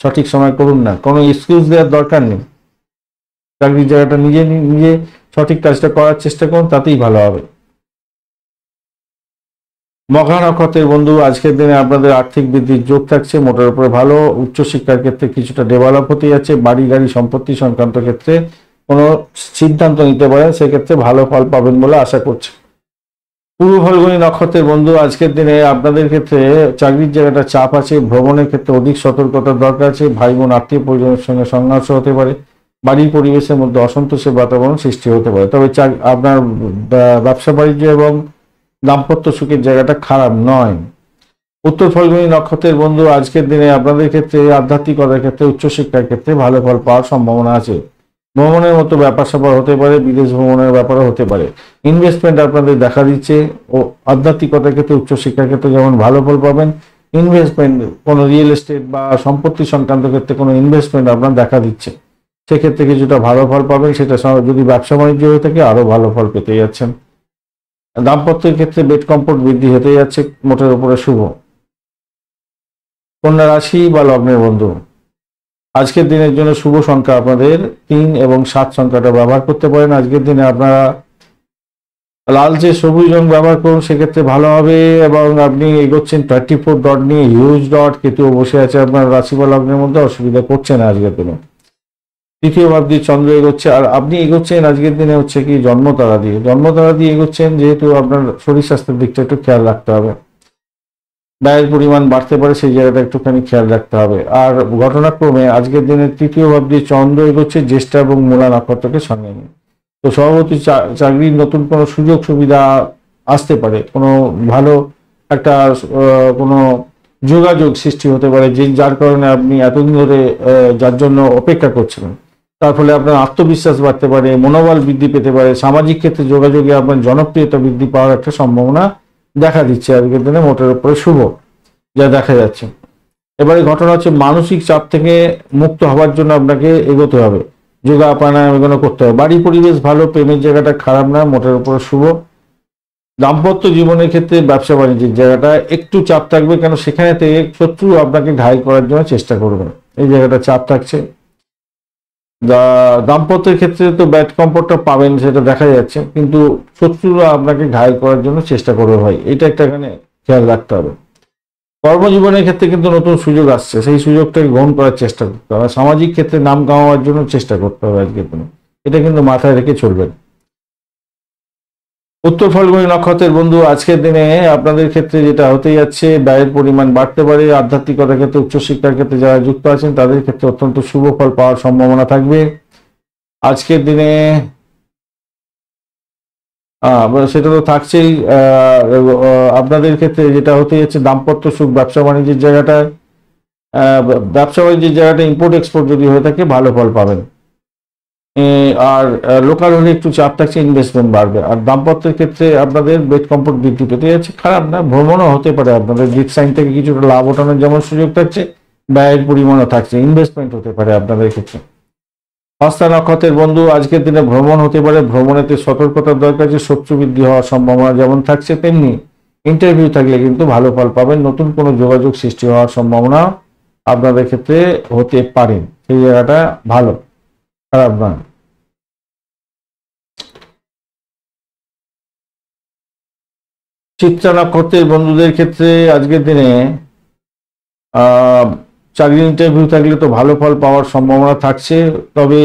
সঠিক সময় করুন না, কোনো এক্সকিউজ দেওয়ার দরকার নেই। চাকরির জায়গাটা নিজে সঠিক কাজটা করার চেষ্টা করুন, তাতেই ভালো হবে। মঘা নক্ষত্রের বন্ধু আজকের দিনে আপনাদের আর্থিক বৃদ্ধির যোগ থাকছে, মোটের উপরে ভালো। উচ্চশিক্ষার ক্ষেত্রে কিছুটা ডেভেলপ হতে যাচ্ছে। বাড়ি গাড়ি সম্পত্তি সংক্রান্ত ক্ষেত্রে কোনো সিদ্ধান্ত নিতে পারেন, সেক্ষেত্রে ভালো ফল পাবেন বলে আশা করছি। পূর্ব ফাল্গুনী নক্ষত্রের বন্ধু আজকের দিনে আপনাদের ক্ষেত্রে চাকরির জায়গাটা চাপ আছে, ভ্রমণের ক্ষেত্রে অধিক সতর্কতার দরকার আছে। ভাই বোন আত্মীয় পরিজনের সঙ্গে সংঘর্ষ হতে পারে। বাড়ির পরিবেশের মধ্যে অসন্তোষের বাতাবরণ সৃষ্টি হতে পারে। তবে আপনার ব্যবসা বাণিজ্য এবং দাম্পত্য সুখের জায়গাটা খারাপ নয়। উত্তর ফাল্গুনী নক্ষত্রের বন্ধু, আজকের দিনে আপনাদের ক্ষেত্রে আধ্যাত্মিকতার ক্ষেত্রে উচ্চশিক্ষার ক্ষেত্রে ভালো ফল পাওয়ার সম্ভাবনা আছে। ভ্রমণের মতো ব্যাপার স্যাপার হতে পারে, বিদেশ ভ্রমণের ব্যাপারও হতে পারে। ইনভেস্টমেন্ট আপনাদের দেখা দিচ্ছে ও আধ্যাত্মিকতার ক্ষেত্রে উচ্চশিক্ষার ক্ষেত্রে যেমন ভালো ফল পাবেন, ইনভেস্টমেন্ট কোনো রিয়েল এস্টেট বা সম্পত্তি সংক্রান্ত ক্ষেত্রে কোনো ইনভেস্টমেন্ট আপনার দেখা দিচ্ছে, সেক্ষেত্রে কিছুটা ভালো ফল পাবেন। সেটা যদি ব্যবসা বাণিজ্য হয়ে থাকে আরো ভালো ফল পেতে যাচ্ছেন। দাম্পত্যের ক্ষেত্রে বেড কমফোর্ট বৃদ্ধি হতে যাচ্ছে, মোটের উপরে শুভ। কন্যা রাশি বা লগ্নের বন্ধু, আজকের দিনের জন্য শুভ সংখ্যা আপনাদের 3 এবং 7 সংখ্যাটা ব্যবহার করতে পারেন। আজকের দিনে আপনারা লালচে সবুজ রং ব্যবহার করুন, সেক্ষেত্রে ভালো হবে। এবং আপনি এগোচ্ছেন 34 ডট নিয়ে, হিউজ ডট, কেতু বসে আছে আপনার রাশি বা লগ্নের মধ্যে, অসুবিধা করছে না আজকের দিনে। তৃতীয় ভাব দিয়ে চন্দ্র এগোচ্ছে, আর আপনি এগোচ্ছেন আজকের দিনে হচ্ছে কি জন্মতারা দিয়ে। জন্মতারা দিয়ে এগোচ্ছেন যেহেতু আপনার শরীর স্বাস্থ্যের দিকটা একটু খেয়াল রাখতে হবে, ব্যয়ের পরিমাণ বাড়তে পারে, সেই জায়গাটা একটুখানি খেয়াল রাখতে হবে। আর ঘটনাক্রমে আজকের দিনে তৃতীয় ভাব দিয়ে চন্দ্র এগোচ্ছে জ্যেষ্ঠা এবং মূলা নক্ষত্রকে সঙ্গে নিয়ে। তো সভাপতি চাকরির নতুন কোনো সুযোগ সুবিধা আসতে পারে, কোনো ভালো একটা কোনো যোগাযোগ সৃষ্টি হতে পারে, যার কারণে আপনি এতদিন ধরে যার জন্য অপেক্ষা করছিলেন, তার ফলে আপনার আত্মবিশ্বাস বাড়তে পারে, মনোবল বৃদ্ধি পেতে পারে। সামাজিক ক্ষেত্রে যোগাযোগে আপনার জনপ্রিয়তা বৃদ্ধি পাওয়ার একটা সম্ভাবনা দেখা দিচ্ছে আজকের দিনে, মোটের উপরে শুভ যা দেখা যাচ্ছে। এবারে ঘটনা হচ্ছে মানসিক চাপ থেকে মুক্ত হওয়ার জন্য আপনাকে এগোতে হবে, যোগা প্রাণায়াম এগুলো করতে হবে। বাড়ি পরিবেশ ভালো, প্রেমের জায়গাটা খারাপ না, মোটের উপরে শুভ। দাম্পত্য জীবনের ক্ষেত্রে ব্যবসা বাণিজ্যের জায়গাটা একটু চাপ থাকবে, কেন সেখানে থেকে শত্রু আপনাকে ঘায়েল করার জন্য চেষ্টা করবে, এই জায়গাটা চাপ থাকছে। দাম্পত্যের ক্ষেত্রে তো ব্যাড কমফোর্টটা পাবেন সেটা দেখা যাচ্ছে, কিন্তু শত্রুরা আপনাকে ঘায়েল করার জন্য চেষ্টা করবে ভাই, এটা একটা এখানে খেয়াল রাখতে হবে। কর্মজীবনের ক্ষেত্রে কিন্তু নতুন সুযোগ আসছে, সেই সুযোগটাকে গ্রহণ করার চেষ্টা করতে হবে। সামাজিক ক্ষেত্রে নাম কামাবার জন্য চেষ্টা করতে হবে আজকের দিনে, এটা কিন্তু মাথায় রেখে চলবেন। উত্তর ফাল্গুনী নক্ষত্রের বন্ধু, আজকের দিনে আপনাদের ক্ষেত্রে যেটা হতে যাচ্ছে, ব্যয়ের পরিমাণ বাড়তে পারে। আধ্যাত্মিকতার ক্ষেত্রে উচ্চশিক্ষার ক্ষেত্রে যারা যুক্ত আছেন তাদের ক্ষেত্রে অত্যন্ত শুভ ফল পাওয়ার সম্ভাবনা থাকবে আজকের দিনে। সেটা তো থাকছেই। আপনাদের ক্ষেত্রে যেটা হতে যাচ্ছে, দাম্পত্য সুখ, ব্যবসা বাণিজ্যের জায়গাটায় ব্যবসা বাণিজ্যের জায়গাটা ইম্পোর্ট এক্সপোর্ট যদি হয়ে থাকে ভালো ফল পাবেন। আর লোকাল হলে একটু চাপ থাকছে, ইনভেস্টমেন্ট বাড়বে। আর দাম্পত্যের ক্ষেত্রে আপনাদের বেড কমফোর্ট বৃদ্ধি পেতে যাচ্ছে, খারাপ না। ভ্রমণও হতে পারে, আপনাদের জিত সাইন থেকে কিছুটা লাভ ওঠানোর যেমন সুযোগ থাকছে, ব্যয়ের পরিমাণও থাকছে, ইনভেস্টমেন্ট হতে পারে আপনাদের ক্ষেত্রে। হস্তা নক্ষত্রের বন্ধু, আজকের দিনে ভ্রমণ হতে পারে, ভ্রমণেতে সতর্কতার দরকার আছে। শত্রু বৃদ্ধি হওয়ার সম্ভাবনা যেমন থাকছে, তেমনি ইন্টারভিউ থাকলে কিন্তু ভালো ফল পাবেন। নতুন কোনো যোগাযোগ সৃষ্টি হওয়ার সম্ভাবনা আপনাদের ক্ষেত্রে হতে পারে, সেই জায়গাটা ভালো, খারাপ নয়। চিত্রা নক্ষত্রের বন্ধুদের ক্ষেত্রে আজকের দিনে চাকরি ইন্টারভিউ থাকলে তো ভালো ফল পাওয়ার সম্ভাবনা থাকছে, তবে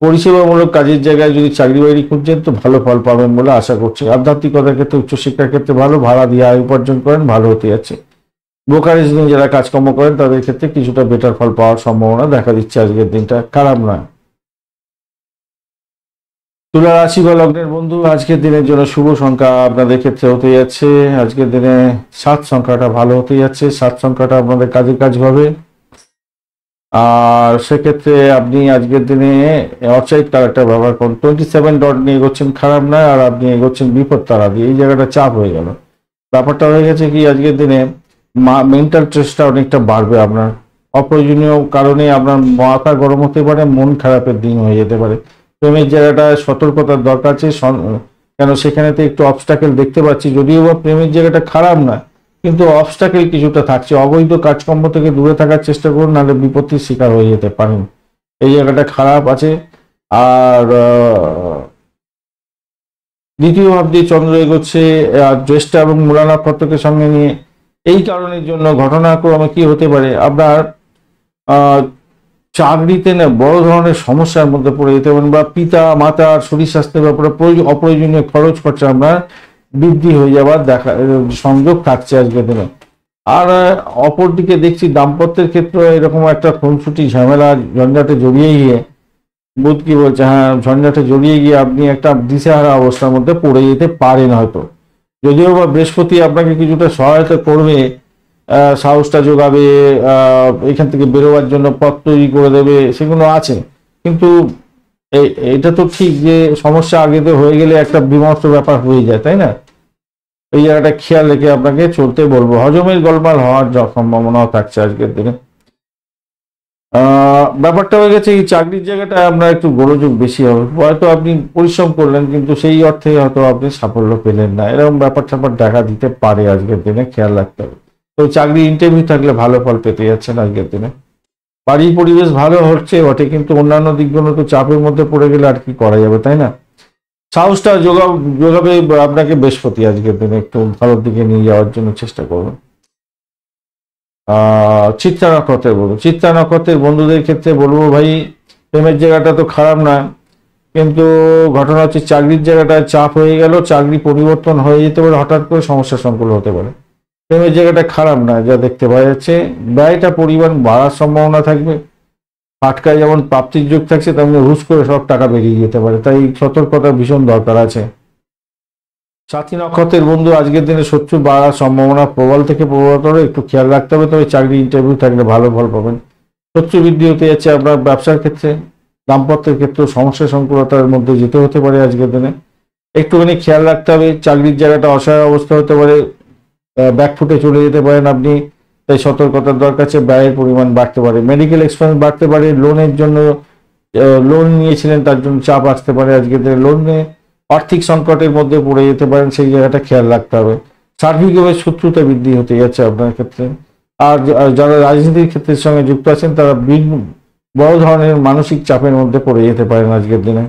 পরিষেবামূলক কাজের জায়গায় যদি চাকরি বাকরি খুঁজছেন তো ভালো ফল পাবেন বলে আশা করছি। আধ্যাত্মিকতার ক্ষেত্রে, উচ্চশিক্ষার ক্ষেত্রে ভালো, ভাড়া দিয়ে আয় উপার্জন করেন, ভালো হতে যাচ্ছে। ব্রোকারেজ নিয়ে যারা কাজকর্ম করেন তাদের ক্ষেত্রে কিছুটা বেটার ফল পাওয়ার সম্ভাবনা দেখা দিচ্ছে আজকের দিনটা, খারাপ নয়। তুলা রাশি বা লগ্নের বন্ধু, আজকের দিনের জন্য শুভ সংখ্যা আপনাদের ক্ষেত্রে হতে যাচ্ছে, আজকের দিনে 7 সংখ্যাটা ভালো হতে যাচ্ছে। 7 সংখ্যাটা আপনাদের কাজে কাজ হবে। আর সেক্ষেত্রে আপনি আজকের দিনে অর্চাইড কালারটা ব্যবহার করুন। 27 ডট নিয়ে এগোচ্ছেন, খারাপ নয়। আর আপনি এগোচ্ছেন বিপদ তারা দিয়ে, এই জায়গাটা চাপ হয়ে গেল। ব্যাপারটা হয়ে গেছে কি, আজকের দিনে মেন্টাল স্ট্রেসটা অনেকটা বাড়বে আপনার, অপ্রয়োজনীয় কারণে আপনার মাথা গরম হতে পারে, মন খারাপের দিন হয়ে যেতে পারে। প্রেমের জায়গাটা সতর্কতার দরকার আছে, কেন সেখানেতে একটু অবস্টাকেল দেখতে পাচ্ছি। যদিও বা প্রেমের জায়গাটা খারাপ না, কিন্তু অবস্টাকেল কিছুটা থাকছে। অবৈধ কাজকর্ম থেকে দূরে থাকার চেষ্টা করুন, নাহলে বিপত্তির শিকার হয়ে যেতে পারেন, এই জায়গাটা খারাপ আছে। আর দ্বিতীয় ভাব দিয়ে চন্দ্র এগোচ্ছে জ্যেষ্ঠা এবং মূলা নক্ষত্রকে সঙ্গে নিয়ে। এই কারণের জন্য ঘটনাক্রমে কি হতে পারে, আপনার চাকরিতে না বড় ধরনের সমস্যার মধ্যে পড়ে যেতে পারেন, বা পিতা মাতার শরীর স্বাস্থ্যের ব্যাপারে অপ্রয়োজনীয় খরচ খরচা আপনার বৃদ্ধি হয়ে যাওয়ার সংযোগ থাকছে আজকের দিনে। আর অপরদিকে দেখছি দাম্পত্যের ক্ষেত্রে এরকম একটা খুনসুটি ঝামেলা ঝঞ্ঝাটে জড়িয়ে গিয়ে বুধ কি বলছে, হ্যাঁ ঝঞ্ঝাটে জড়িয়ে গিয়ে আপনি একটা দিশেহারা অবস্থার মধ্যে পড়ে যেতে পারেন হয়তো। যদিও বা বৃহস্পতি আপনাকে কিছুটা সহায়তা করবে, সাহসটা যোগাবে, এখান থেকে বেরোবার জন্য পথ তৈরি করে দেবে, সেগুলো আছে। কিন্তু এটা তো ঠিক যে সমস্যা আগেতে হয়ে গেলে একটা বিমর্ষ ব্যাপার হয়ে যায়, তাই না? এই জায়গাটা খেয়াল রেখে আপনাকে চলতে বলবো। হজমের গোলমাল হওয়ার সম্ভাবনাও থাকছে আজকের দিনে। ব্যাপারটা হয়ে গেছে এই চাকরির জায়গাটা আপনার একটু গোলযোগ বেশি হবে, হয়তো আপনি পরিশ্রম করলেন কিন্তু সেই অর্থে হয়তো আপনি সাফল্য পেলেন না, এরকম ব্যাপার স্যাপার দেখা দিতে পারে আজকের দিনে, খেয়াল রাখতে হবে। তো চাকরি ইন্টারভিউ থাকলে ভালো ফল পেতে যাচ্ছেন আজকের দিনে। বাড়ির পরিবেশ ভালো হচ্ছে বটে, কিন্তু অন্যান্য দিকগুলো তো চাপের মধ্যে পড়ে গেলে আর কি করা যাবে, তাই না? সাহসটা যোগাবে আপনাকে বৃহস্পতি আজকের দিনে, একটু ভালোর দিকে নিয়ে যাওয়ার জন্য চেষ্টা করবেন। চিত্রা নক্ষত্রের বন্ধুদের ক্ষেত্রে বলবো ভাই, প্রেমের জায়গাটা তো খারাপ না, কিন্তু ঘটনা হচ্ছে চাকরির জায়গাটায় চাপ হয়ে গেল, চাকরি পরিবর্তন হয়ে যেতে পারে, হঠাৎ করে সমস্যার সংকুল হতে পারে। প্রেমের জায়গাটা খারাপ না, যা দেখতে পাওয়া যাচ্ছে। ব্যয়টা পরিমাণ বাড়ার সম্ভাবনা থাকবে। ফাটকায় যেমন প্রাপ্তির যোগ থাকছে, তেমনি হুস করে সব টাকা বেরিয়ে যেতে পারে, তাই সতর্কতা ভীষণ দরকার আছে। সাথী নক্ষত্রের বন্ধু আজকের দিনে শত্রু বাড়ার সম্ভাবনা প্রবল থেকে প্রবলতর, একটু খেয়াল রাখতে হবে। তবে চাকরি ইন্টারভিউ থাকলে ভালো ফল পাবেন। শত্রু বৃদ্ধি হতে যাচ্ছে আপনার ব্যবসার ক্ষেত্রে, দাম্পত্যের ক্ষেত্রে সমস্যা সংকুলতার মধ্যে যেতে হতে পারে আজকের দিনে, একটুখানি খেয়াল রাখতে হবে। চাকরির জায়গাটা অসহায় অবস্থা হতে পারে, ব্যাকফুটে চলে যেতে পারেন আপনি, তাই সতর্কতার দরকার আছে। ব্যয়ের পরিমাণ বাড়তে পারে, মেডিকেল এক্সপেন্স বাড়তে পারে, লোনের জন্য লোন নিয়েছিলেন তার জন্য চাপ আসতে পারে আজকের দিনে, লোনে আর্থিক সংকটের মধ্যে পড়ে যেতে পারেন, সেই জায়গাটা খেয়াল রাখতে হবে। সার্বিকভাবে শত্রুতা বৃদ্ধি হতে যাচ্ছে আপনার ক্ষেত্রে। আর যারা রাজনীতির ক্ষেত্রের সঙ্গে যুক্ত আছেন তারা বড় ধরনের মানসিক চাপের মধ্যে পড়ে যেতে পারেন আজকের দিনে।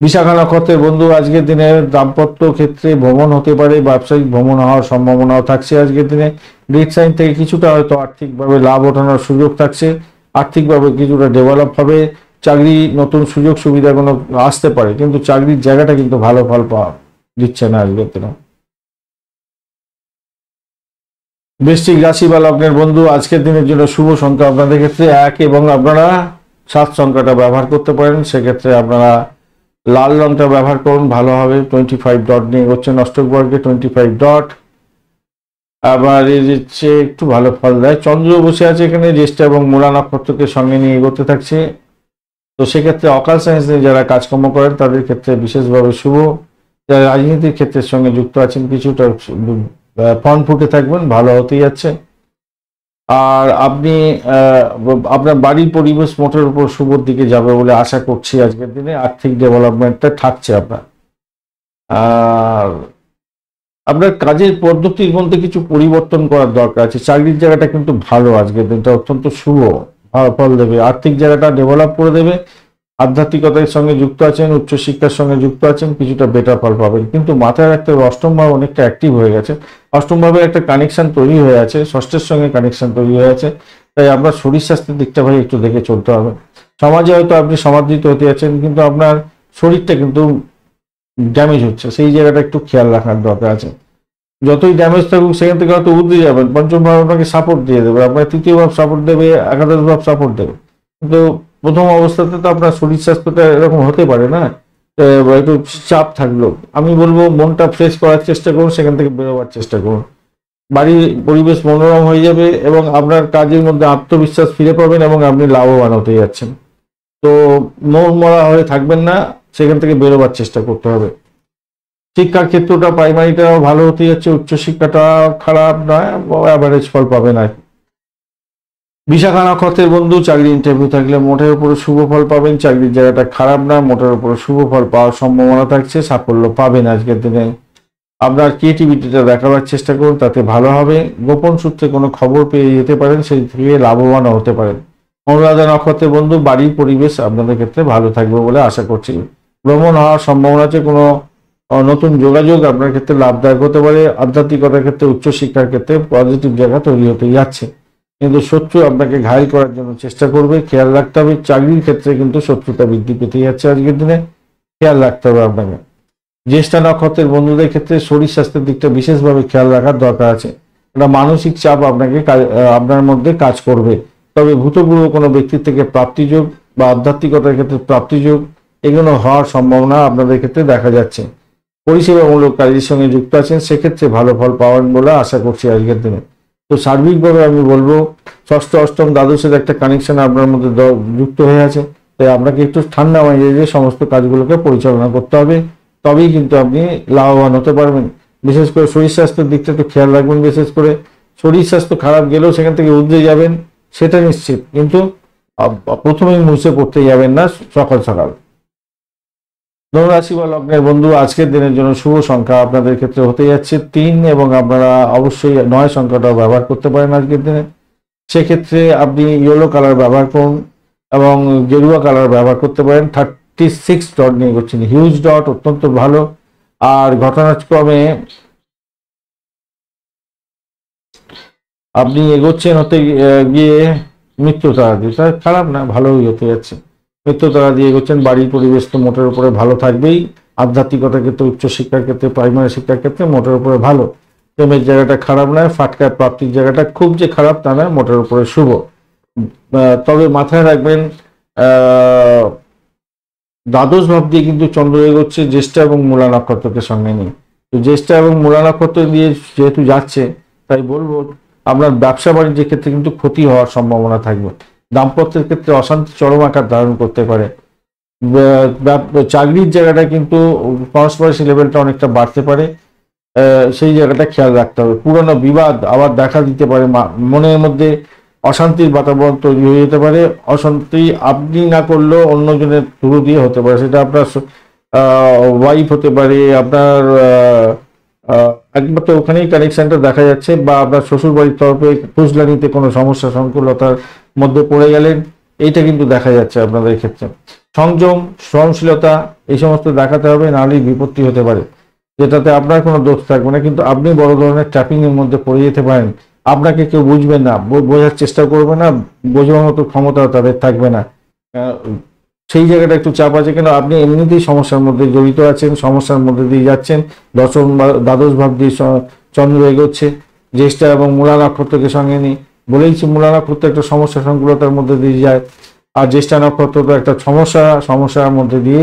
বিশাখা নক্ষত্রের বন্ধু আজকের দিনে দাম্পত্য ক্ষেত্রে ভ্রমণ হতে পারে, ব্যবসায়িক ভ্রমণ হওয়ার সম্ভাবনাও থাকছে আজকের দিনে। রেড সাইন থেকে কিছুটা হয়তো আর্থিকভাবে লাভ ওঠানোর সুযোগ থাকছে, আর্থিকভাবে কিছুটা ডেভেলপ হবে, চাকরি নতুন সুযোগ সুবিধাগুলো আসতে পারে, কিন্তু চাকরির জায়গাটা কিন্তু ভালো ফল পাওয়া দিচ্ছে না আজকের দিনে। বৃশ্চিক রাশি বা লগ্নের বন্ধু আজকের দিনের জন্য শুভ সংখ্যা আপনাদের ক্ষেত্রে 1 এবং আপনারা 7 সংখ্যাটা ব্যবহার করতে পারেন, সেক্ষেত্রে আপনারা লাল রংটা ব্যবহার করুন, ভালো হবে। 25 ডট নিয়ে এগোচ্ছেন অষ্টক বর্গে, 25 ডট। আবার এই যে একটু ভালো ফল দেয়, চন্দ্র বসে আছে এখানে জ্যেষ্ঠা এবং মূলা নক্ষত্রকে সঙ্গে নিয়ে এগোতে থাকছে, তো সেক্ষেত্রে অকাল সায়েন্স নিয়ে যারা কাজকর্ম করেন তাদের ক্ষেত্রে বিশেষভাবে শুভ। যারা রাজনীতির ক্ষেত্রের সঙ্গে যুক্ত আছেন কিছুটা ফ্রন্ট ফুটে থাকবেন, ভালো হতেই যাচ্ছে। আর আপনি আপনার বাড়ির পরিবেশ মোটের উপর শুভর দিকে যাবে বলে আশা করছি আজকের দিনে। আর্থিক ডেভেলপমেন্টটা থাকছে আপনার। আর আপনার কাজের পদ্ধতির মধ্যে কিছু পরিবর্তন করার দরকার আছে। চাকরির জায়গাটা কিন্তু ভালো, আজকের দিনটা অত্যন্ত শুভ, ফল দেবে। আর্থিক জায়গাটা ডেভেলপ করে দেবে। আধ্যাত্মিকতার সঙ্গে যুক্ত আছেন, উচ্চশিক্ষার সঙ্গে যুক্ত আছেন, কিছুটা বেটার ফল পাবেন। কিন্তু মাথায় রাখতে হবে অষ্টম ভাব অনেকটা অ্যাক্টিভ হয়ে গেছে, অষ্টম ভাবে একটা কানেকশন তৈরি হয়ে আছে, ষষ্ঠের সঙ্গে কানেকশন তৈরি হয়ে আছে, তাই আপনার শরীর স্বাস্থ্যের দিকটা ভাই একটু দেখে চলতে হবে। সমাজে হয়তো আপনি সমাদৃত হতে যাচ্ছেন, কিন্তু আপনার শরীরটা কিন্তু ড্যামেজ হচ্ছে, সেই জায়গাটা একটু খেয়াল রাখার দরকার আছে। যতই ড্যামেজ থাকুক সেখান থেকে হয়তো উঠে যাবেন, পঞ্চম ভাব আপনাকে সাপোর্ট দিয়ে দেবে, আপনার তৃতীয় ভাব সাপোর্ট দেবে, একাদশ ভাব সাপোর্ট দেবে, কিন্তু প্রথম অবস্থাতে তো আপনার শরীর স্বাস্থ্যটা এরকম হতে পারে না, একটু চাপ থাকলো। আমি বলবো মনটা ফ্রেশ করার চেষ্টা করুন, সেখান থেকে বেরোবার চেষ্টা করুন, বাড়ির পরিবেশ মনোরম হয়ে যাবে এবং আপনার কাজের মধ্যে আত্মবিশ্বাস ফিরে পাবেন এবং আপনি লাভবান হতে যাচ্ছেন। তো মন মরা হয়ে থাকবেন না, সেখান থেকে বেরোবার চেষ্টা করতে হবে। শিক্ষার ক্ষেত্রটা প্রাইমারিটাও ভালো হতে যাচ্ছে, উচ্চশিক্ষাটা খারাপ নয়, অ্যাভারেজ ফল পাবেন আর কি। বিশাখা নক্ষত্রের বন্ধু চাকরি ইন্টারভিউ থাকলে মোটের উপরে শুভ ফল পাবেন, চাকরির জায়গাটা খারাপ না, মোটের উপরে শুভ ফল পাওয়ার সম্ভাবনা থাকছে, সাফল্য পাবেন আজকের দিনে। আপনার ক্রিয়েটিভিটিটা দেখাবার চেষ্টা করুন, তাতে ভালো হবে। গোপন সূত্রে কোনো খবর পেয়ে যেতে পারেন, সেই থেকে লাভবান হতে পারেন। অনুরাধা নক্ষত্রের বন্ধু বাড়ির পরিবেশ আপনাদের ক্ষেত্রে ভালো থাকবে বলে আশা করছি। ভ্রমণ হওয়ার সম্ভাবনা আছে, কোনো নতুন যোগাযোগ আপনার ক্ষেত্রে লাভদায়ক হতে পারে। আধ্যাত্মিকতার ক্ষেত্রে, উচ্চশিক্ষার ক্ষেত্রে পজিটিভ জায়গা তৈরি হতে যাচ্ছে, কিন্তু শত্রু আপনাকে ঘায়ল করার জন্য চেষ্টা করবে, খেয়াল রাখতে হবে। চাকরির ক্ষেত্রে কিন্তু শত্রুতা বৃদ্ধি পেতে যাচ্ছে আজকের দিনে, খেয়াল রাখতে হবে আপনাকে। জ্যেষ্ঠা নক্ষত্রের বন্ধুদের ক্ষেত্রে শরীর স্বাস্থ্যের দিকটা বিশেষভাবে খেয়াল রাখার দরকার আছে। একটা মানসিক চাপ আপনার মধ্যে কাজ করবে, তবে ভূতপূর্ব কোনো ব্যক্তির থেকে প্রাপ্তিযোগ বা আধ্যাত্মিকতার ক্ষেত্রে প্রাপ্তিযোগ এগুলো হওয়ার সম্ভাবনা আপনাদের ক্ষেত্রে দেখা যাচ্ছে। পরিষেবামূলক কাজের সঙ্গে যুক্ত আছেন, সেক্ষেত্রে ভালো ফল পাবেন বলে আশা করছি আজকের দিনে। তো সার্বিকভাবে আমি বলবো ষষ্ঠ অষ্টম দ্বাদশের একটা কানেকশন আপনার মধ্যে যুক্ত হয়ে আছে, তাই আপনাকে একটু ঠান্ডা মেজাজে সমস্ত কাজগুলোকে পরিচালনা করতে হবে, তবেই কিন্তু আপনি লাভবান হতে পারবেন। বিশেষ করে শরীর স্বাস্থ্যের দিকটা একটু খেয়াল রাখবেন, বিশেষ করে শরীর স্বাস্থ্য খারাপ গেলেও সেখান থেকে উদ্রে যাবেন সেটা নিশ্চিত, কিন্তু প্রথমেই মুছে পড়তে যাবেন না সকাল সকাল। ধনুরাশি বা লগ্নের বন্ধু, আজকের দিনের জন্য শুভ সংখ্যা আপনাদের ক্ষেত্রে হতে যাচ্ছে 3, এবং আপনারা অবশ্যই 9 সংখ্যাটাও ব্যবহার করতে পারেন আজকের দিনে। সেক্ষেত্রে আপনি ইয়েলো কালার ব্যবহার করুন এবং গেরুয়া কালার ব্যবহার করতে পারেন। 36 ডট নিয়ে করছেন, হিউজ ডট, অত্যন্ত ভালো। আর ঘটনাক্রমে আপনি এগোচ্ছেন হতে গিয়ে মৃত্যু তারা দিয়ে, তা খারাপ না, ভালোই হতে যাচ্ছে। মৃত্যু তারা দিয়ে এগোচ্ছেন, বাড়ির পরিবেশ তো মোটের উপরে ভালো থাকবেই, আধ্যাত্মিকতার ক্ষেত্রে, উচ্চশিক্ষার ক্ষেত্রে, প্রাইমারি শিক্ষার ক্ষেত্রে মোটের উপরে ভালো। প্রেমের জায়গাটা খারাপ নয়, ফাটকার প্রাপ্তির জায়গাটা খুব যে খারাপ তা নয়, মোটের উপরে শুভ। তবে মাথায় রাখবেন দ্বাদশ ভাব দিয়ে কিন্তু চন্দ্র এগোচ্ছে জ্যেষ্ঠা এবং মূলা নক্ষত্রকে সঙ্গে নিয়ে। তো জ্যেষ্ঠা এবং মূলা নক্ষত্র দিয়ে যেহেতু যাচ্ছে, তাই বলবো আপনার ব্যবসা বাণিজ্যের ক্ষেত্রে কিন্তু ক্ষতি হওয়ার সম্ভাবনা থাকবে। দাম্পত্যের ক্ষেত্রে অশান্তি চরম আকার ধারণ করতে পারে। চাকরির জায়গাটা কিন্তু কনস্পিরেসি লেভেলটা অনেকটা বাড়তে পারে, সেই জায়গাটা খেয়াল রাখতে হবে। পুরনো বিবাদ আবার দেখা দিতে পারে, মনের মধ্যে অশান্তির বাতাবরণ তৈরি হয়ে যেতে পারে। অশান্তি আপনি না করলেও অন্যজনের থ্রু দিয়ে হতে পারে, সেটা আপনার ওয়াইফ হতে পারে, আপনার একমাত্র ওখানেই কানেকশনটা দেখা যাচ্ছে, বা আপনার শ্বশুর বাড়ির তরফে ফুসলানিতে কোনো সমস্যা সংকুলতার মধ্যে পড়ে গেলেন, এইটা কিন্তু দেখা যাচ্ছে আপনাদের ক্ষেত্রে। সংযম, সহনশীলতা এই সমস্ত দেখাতে হবে, নাহলেই বিপত্তি হতে পারে, যেটাতে আপনার কোনো দোষ থাকবে না, কিন্তু আপনি বড় ধরনের ট্র্যাপিং এর মধ্যে পড়ে যেতে পারেন। আপনাকে কেউ বুঝবেন না, বোঝার চেষ্টা করবে না, বোঝার মতো ক্ষমতা তাদের থাকবে না, সেই জায়গাটা একটু চাপ আছে। কিন্তু আপনি এমনিতেই সমস্যার মধ্যে জড়িত আছেন, সমস্যার মধ্যে দিয়ে যাচ্ছেন। দশম দ্বাদশ ভাব দিয়ে চন্দ্র এগোচ্ছে, জ্যেষ্ঠা এবং মূলা নক্ষত্রকে সঙ্গে নিয়ে, বলেইছি মূলা নক্ষত্র একটা সমস্যা সংকুলতার মধ্যে দিয়ে যায়, আর জ্যেষ্ঠা নক্ষত্র তো একটা সমস্যার মধ্যে দিয়ে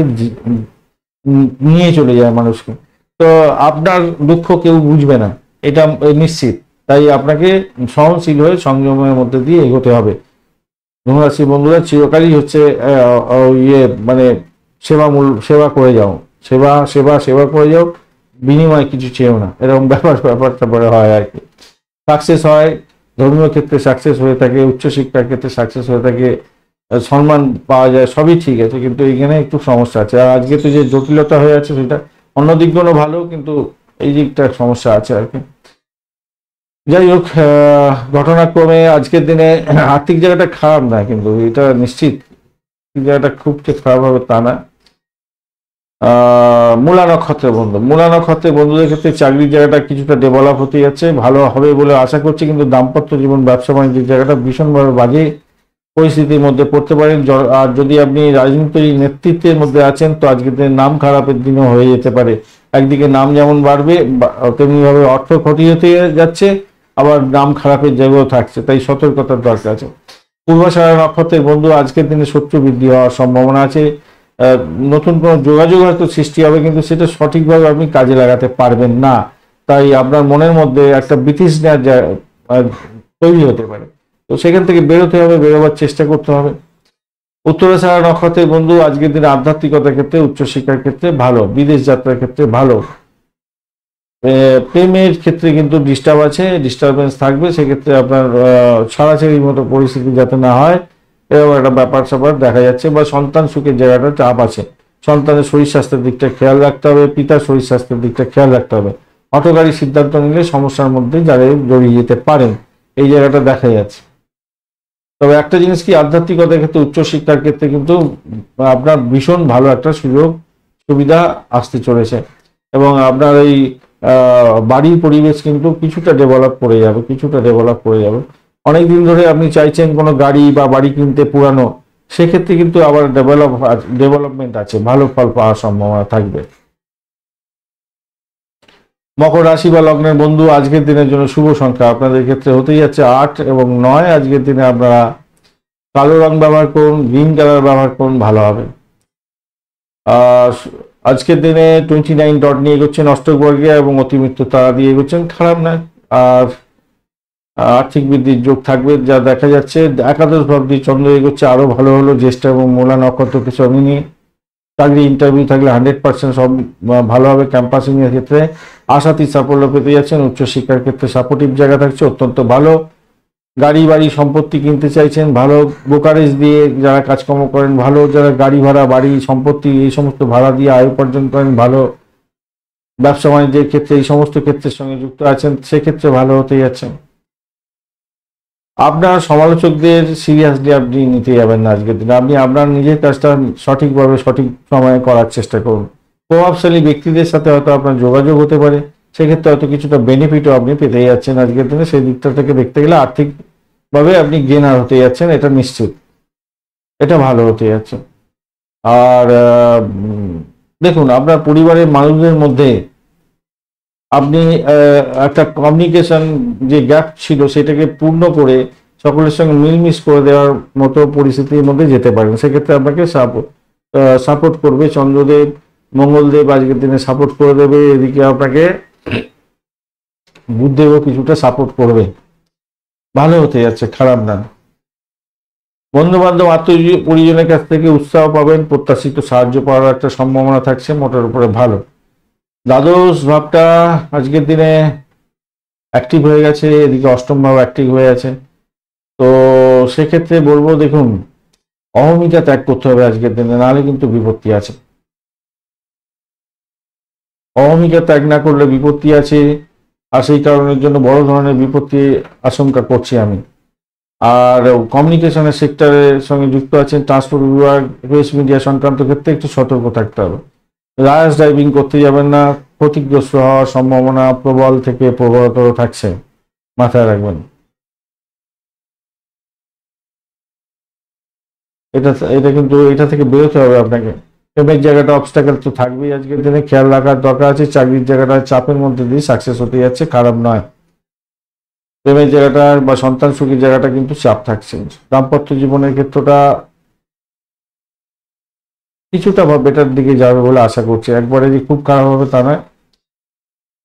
নিয়ে চলে যায় মানুষকে। তো আপনার দুঃখ কেউ বুঝবে না, এটা নিশ্চিত। তাই আপনাকে সহনশীল হয়ে সংযমের মধ্যে দিয়ে এগোতে হবে। ধনুরাশি বন্ধুরা, চিরকালই হচ্ছে মানে সেবা করে যাও, সেবা করে যাও, বিনিময় কিছু চেয়েও না, এরকম ব্যাপারটা পরে হয় আর কি। সাকসেস হয়, ধর্মীয় ক্ষেত্রে সাকসেস হয়ে থাকে, উচ্চশিক্ষার ক্ষেত্রে সাকসেস হয়ে থাকে, সম্মান পাওয়া যায়, সবই ঠিক আছে, কিন্তু এখানে একটু সমস্যা আছে। আর আজকে তো যে জটিলতা হয়ে আছে সেটা অন্য দিকগুলো ভালো, কিন্তু এই দিকটা সমস্যা আছে আর কি। যাই হোক, ঘটনাক্রমে আজকের দিনে আর্থিক জায়গাটা খারাপ না, কিন্তু এটা নিশ্চিত জায়গাটা খুব যে খারাপ হবে তা না। মূলা নক্ষত্রের বন্ধুদের ক্ষেত্রে চাকরির জায়গাটা কিছুটা ডেভেলপ হতে যাচ্ছে, ভালো হবে বলে আশা করছি, কিন্তু দাম্পত্য জীবন, ব্যবসা বাণিজ্যের জায়গাটা ভীষণভাবে বাজে পরিস্থিতির মধ্যে পড়তে পারেন। আর যদি আপনি রাজনীতির নেতৃত্বের মধ্যে আছেন, তো আজকের দিনে নাম খারাপের দিনও হয়ে যেতে পারে। একদিকে নাম যেমন বাড়বে, তেমনি ভাবে অর্থ ক্ষতি হতে যাচ্ছে, আবার নাম খারাপের জায়গাও থাকছে, তাই সতর্কতার দরকার আছে। পূর্বাষাঢ়া নক্ষত্রের বন্ধু, আজকের দিনে শত্রু বৃদ্ধি হওয়ার সম্ভাবনা আছে। নতুন কোনো যোগাযোগ হয়তো সৃষ্টি হবে, কিন্তু সেটা সঠিকভাবে আপনি কাজে লাগাতে পারবেন না, তাই আপনার মনের মধ্যে একটা বিতৃষ্ণা তৈরি হতে পারে। তো সেখান থেকে বেরোতে হবে, বেরোবার চেষ্টা করতে হবে। উত্তরাষাঢ়া নক্ষত্রের বন্ধু, আজকের দিনে আধ্যাত্মিকতার ক্ষেত্রে, উচ্চশিক্ষার ক্ষেত্রে ভালো, বিদেশ যাত্রার ক্ষেত্রে ভালো। প্রেমের ক্ষেত্রে কিন্তু ডিস্টারবেন্স থাকবে, সেক্ষেত্রে আপনার ছাড়াছাড়ির মতো পরিস্থিতি যাতে না হয়, এরকম একটা ব্যাপার স্যাপার দেখা যাচ্ছে। বা সন্তান সুখের জায়গাটা চাপ আছে, সন্তানের শরীর স্বাস্থ্যের দিকটা খেয়াল রাখতে হবে, পিতার শরীর স্বাস্থ্যের দিকটা খেয়াল রাখতে হবে। হঠকারী সিদ্ধান্ত নিলে সমস্যার মধ্যে যারা জড়িয়ে যেতে পারেন, এই জায়গাটা দেখা যাচ্ছে। তবে একটা জিনিস কি, আধ্যাত্মিকতার ক্ষেত্রে, উচ্চশিক্ষার ক্ষেত্রে কিন্তু আপনার ভীষণ ভালো একটা সুযোগ সুবিধা আসতে চলেছে, এবং আপনার এই বাড়ির পরিবেশ কিন্তু কিছুটা ডেভেলপ করে যাবে। অনেকদিন ধরে আপনি চাইছেন কোনো গাড়ি বা বাড়ি কিনতে পুরানো, সেক্ষেত্রে কিন্তু আবার ডেভেলপমেন্ট আছে, ভালো ফল পাওয়ার সম্ভাবনা থাকবে। মকর রাশি বা লগ্নের বন্ধু, আজকের দিনের জন্য শুভ সংখ্যা আপনাদের ক্ষেত্রে হতেই যাচ্ছে 8 এবং 9। আজকের দিনে আপনারা কালো রং ব্যবহার করুন, গ্রিন কালার ব্যবহার করুন, ভালো হবে। আর আজকের দিনে 29 ডট নিয়ে এগোচ্ছেন অষ্টক বর্গে এবং অতিমৃত্যু তারা দিয়ে এগোচ্ছেন, খারাপ না। আর আর্থিক বৃদ্ধির যোগ থাকবে যা দেখা যাচ্ছে। একাদশ ভাব দিয়ে চন্দ্র এগোচ্ছে, আরো ভালো হলো। জ্যেষ্ঠ এবং মূলা নক্ষত্রকে সঙ্গে নিয়ে চাকরি ইন্টারভিউ থাকলে 100% সব ভালো হবে। ক্যাম্পাসিং এর ক্ষেত্রে আশাতীত সাফল্য পেতে যাচ্ছেন। উচ্চশিক্ষার ক্ষেত্রে সাপোর্টিভ জায়গা থাকছে, অত্যন্ত ভালো। গাড়ি বাড়ি সম্পত্তি কিনতে চাইছেন, ভালো। ব্রোকারেজ দিয়ে যারা কাজকর্ম করেন, ভালো। যারা গাড়ি ভাড়া, বাড়ি, সম্পত্তি এই সমস্ত ভাড়া দিয়ে আয় উপার্জন করেন, ভালো। ব্যবসা বাণিজ্যের ক্ষেত্রে এই সমস্ত ক্ষেত্রের সঙ্গে যুক্ত আছেন, সেক্ষেত্রে ভালো হতে যাচ্ছেন। আপনার সমালোচকদের সিরিয়াসলি আপনি নিতে যাবেন না আজকের দিনে। আপনি আপনার নিজের কাজটা সঠিকভাবে সঠিক সময়ে করার চেষ্টা করুন। প্রভাবশালী ব্যক্তিদের সাথে হয়তো আপনার যোগাযোগ হতে পারে, সেক্ষেত্রে হয়তো কিছুটা বেনিফিটও আপনি পেতে যাচ্ছেন আজকের দিনে। সেই দিকটা থেকে দেখতে গেলে আর্থিকভাবে আপনি গেনার হতে যাচ্ছেন, এটা নিশ্চিত, এটা ভালো হতে যাচ্ছে। আর দেখুন, আপনার পরিবারের মানুষদের মধ্যে আপনি একটা কমিউনিকেশন যে গ্যাপ ছিল সেটাকে পূর্ণ করে সকলের সঙ্গে মিলমিশ করে দেওয়ার মতো পরিস্থিতির মধ্যে যেতে পারেন। সেক্ষেত্রে আপনাকে সাপোর্ট করবে চন্দ্রদেব, মঙ্গলদেব আজকের দিনে সাপোর্ট করে দেবে। এদিকে আপনাকে বুধদেবও কিছুটা সাপোর্ট করবে, ভালো হতে যাচ্ছে, খারাপ না। বন্ধু বান্ধব, আত্মীয় পরিজনের কাছ থেকে উৎসাহ পাবেন, প্রত্যাশিত সাহায্য পাওয়ার একটা সম্ভাবনা থাকছে, মোটের উপরে ভালো। দ্বাদশ ভাবটা আজকের দিনে অ্যাক্টিভ হয়ে গেছে, এদিকে অষ্টম ভাব অ্যাক্টিভ হয়ে আছে। তো সেক্ষেত্রে বলবো, দেখুন, অহমিকা ত্যাগ করতে হবে আজকের দিনে, নাহলে কিন্তু বিপত্তি আছে। অহমিকা ত্যাগ না করলে বিপত্তি আছে, আর সেই কারণের জন্য বড় ধরনের বিপত্তি আশঙ্কা করছি আমি। আর কমিউনিকেশনের সেক্টরের সঙ্গে যুক্ত আছেন, ট্রান্সপোর্ট বিভাগ, প্রেস মিডিয়া সংক্রান্ত ক্ষেত্রে একটু সতর্ক থাকতে হবে। র্যাশ ড্রাইভিং করতে যাবেন না, ক্ষতিগ্রস্ত হওয়ার সম্ভাবনা প্রবল থেকে প্রবলতর থাকছে, মাথায় রাখবেন। এটা কিন্তু এটা থেকে বেরোতে হবে আপনাকে। প্রেমের জায়গাটা অবস্টাকেল তো থাকবেই আজকের দিনে, খেয়াল রাখার দরকার আছে। চাকরির জায়গাটা চাপের মধ্যে দিয়ে সাকসেস হতে যাচ্ছে, খারাপ নয়। প্রেমের জায়গাটা বা সন্তান সুখের জায়গাটা কিন্তু চাপ থাকছে। দাম্পত্য জীবনের ক্ষেত্রটা কিছুটা বা বেটার দিকে যাবে বলে আশা করছি, একবারে যে খুব খারাপ হবে তা নয়।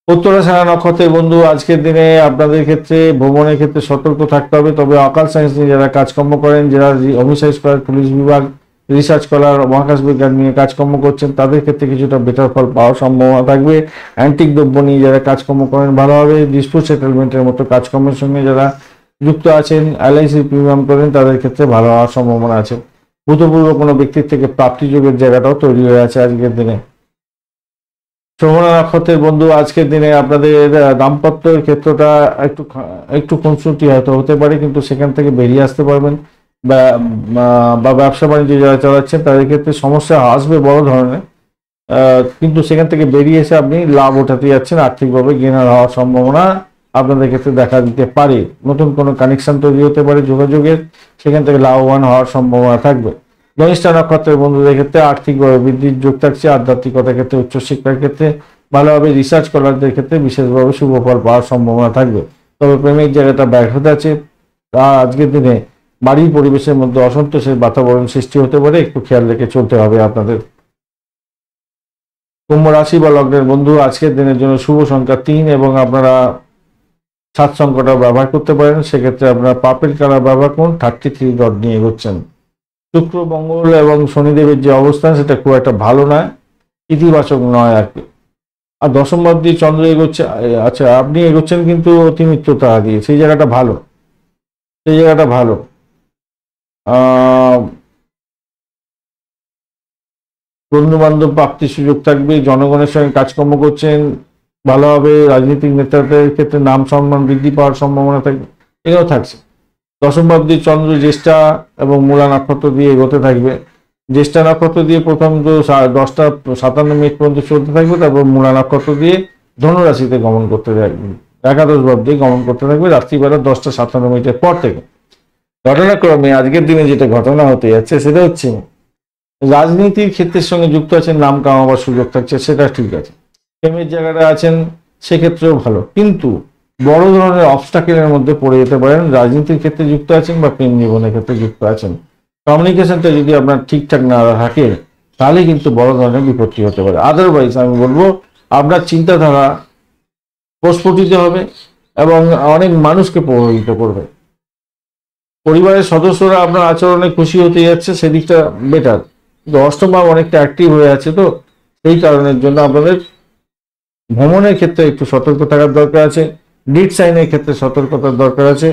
উত্তরাষাঢ়া নক্ষত্রের বন্ধু, আজকের দিনে আপনাদের ক্ষেত্রে ভ্রমণের ক্ষেত্রে সতর্ক থাকতে হবে। তবে অকাল সায়েন্স নিয়ে যারা কাজকর্ম করেন, যারা হোমিসাইড করার, পুলিশ বিভাগ, রিসার্চ করার, মহাকাশ বিজ্ঞান নিয়ে কাজকর্ম করছেন, তাদের ক্ষেত্রে কিছুটা বেটার ফল পাওয়ার সম্ভাবনা থাকবে। অ্যান্টিক দ্রব্য নিয়ে যারা কাজকর্ম করেন, ভালো হবে। ডিসপুট সেটেলমেন্টের মতো কাজকর্মের সঙ্গে যারা যুক্ত আছেন, এলআইসি প্রিমিয়াম করেন, তাদের ক্ষেত্রে ভালো হওয়ার সম্ভাবনা আছে। ভূতপূর্ব কোনো ব্যক্তির থেকে প্রাপ্তিযোগের জায়গাটাও তৈরি হয়ে আছে আজকের দিনে। শ্রবণা নক্ষত্রের বন্ধু, আজকের দিনে আপনাদের দাম্পত্যের ক্ষেত্রটা একটু খুনসুটি হয়তো হতে পারে, কিন্তু সেখান থেকে বেরিয়ে আসতে পারবেন। বা ব্যবসা বাণিজ্য যারা চালাচ্ছেন তাদের ক্ষেত্রে সমস্যা আসবে বড় ধরনের, কিন্তু সেখান থেকে বেরিয়ে এসে আপনি লাভ ওঠাতে যাচ্ছেন। আর্থিকভাবে গেনার হওয়ার সম্ভাবনা আপনাদের ক্ষেত্রে দেখা দিতে পারে। নতুন কোনো কানেকশন তৈরি হতে পারে যোগাযোগের, সেখান থেকে লাভবান হওয়ার সম্ভাবনা থাকবে। ধনিষ্ঠা নক্ষত্রের বন্ধুদের ক্ষেত্রে আর্থিকভাবে বৃদ্ধির যোগ থাকছে। আধ্যাত্মিকতার ক্ষেত্রে, উচ্চশিক্ষার ক্ষেত্রে ভালোভাবে, রিসার্চ করারদের ক্ষেত্রে বিশেষভাবে শুভ ফল পাওয়ার সম্ভাবনা থাকবে। তবে প্রেমিক জায়গাটা ব্যাঘাত আছে। আজকের দিনে বাড়ির পরিবেশের মধ্যে অসন্তোষের বাতাবরণ সৃষ্টি হতে পারে, একটু খেয়াল রেখে চলতে হবে আপনাদের। কুম্ভ রাশি বা লগ্নের বন্ধু, আজকের দিনের জন্য শুভ সংখ্যা 3 এবং আপনারা 7 সংখ্যাটা ব্যবহার করতে পারেন। সেক্ষেত্রে আপনারা পাপের কালার ব্যবহার করুন। 33 ডট নিয়ে এগোচ্ছেন। শুক্র, মঙ্গল এবং শনিদেবের যে অবস্থান সেটা খুব একটা ভালো নয়, ইতিবাচক নয় আর কি। আর দশম ভাব দিয়ে চন্দ্র এগোচ্ছে। আচ্ছা, আপনি এগোচ্ছেন কিন্তু অতিমিত্র তারা দিয়ে, সেই জায়গাটা ভালো, সেই জায়গাটা ভালো। বন্ধু বান্ধব প্রাপ্তির সুযোগ থাকবে। জনগণের সঙ্গে কাজকর্ম করছেন, ভালোভাবে। রাজনৈতিক নেতাদের ক্ষেত্রে নাম সম্মান বৃদ্ধি পাওয়ার সম্ভাবনা থাকবে, এটাও থাকছে। দশম ভাব দিয়ে চন্দ্র জ্যেষ্ঠা এবং মূলা নক্ষত্র দিয়ে এগোতে থাকবে। জ্যেষ্ঠা নক্ষত্র দিয়ে প্রথম তো 10টা 57 মিনিট পর্যন্ত চলতে থাকবে, তারপর মূলা নক্ষত্র দিয়ে ধনুরাশিতে গমন করতে থাকবে। একাদশ ভাব দিয়ে গমন করতে থাকবে রাত্রিবেলা 10টা 57 মিনিটের পর থেকে। ঘটনাক্রমে আজকের দিনে যেটা ঘটনা হতে যাচ্ছে সেটা হচ্ছে, রাজনীতির ক্ষেত্রের সঙ্গে যুক্ত আছেন, নাম কামাবার সুযোগ থাকছে, সেটা ঠিক আছে। প্রেমের জায়গাটা আছেন, সেক্ষেত্রেও ভালো। কিন্তু বড় ধরনের অবস্টাকেলের মধ্যে পড়ে যেতে পারেন। রাজনীতির ক্ষেত্রে যুক্ত আছেন বা প্রেম জীবনের ক্ষেত্রে যুক্ত আছেন, কমিউনিকেশনটা যদি আপনার ঠিকঠাক না থাকে তাহলে কিন্তু বড় ধরনের বিপত্তি হতে পারে। আদারওয়াইজ আমি বলবো আপনার চিন্তাধারা প্রস্ফুটিত হবে এবং অনেক মানুষকে প্রভাবিত করবে। পরিবারের সদস্যরা আপনার আচরণে খুশি হতে যাচ্ছে, সেদিকটা বেটার। কিন্তু অষ্টম ভাব অনেকটা অ্যাক্টিভ হয়ে আছে, তো সেই কারণের জন্য আপনাদের ভ্রমণের ক্ষেত্রে একটু সতর্ক থাকার দরকার আছে। ডিড সাইনের ক্ষেত্রে সতর্কতার দরকার আছে।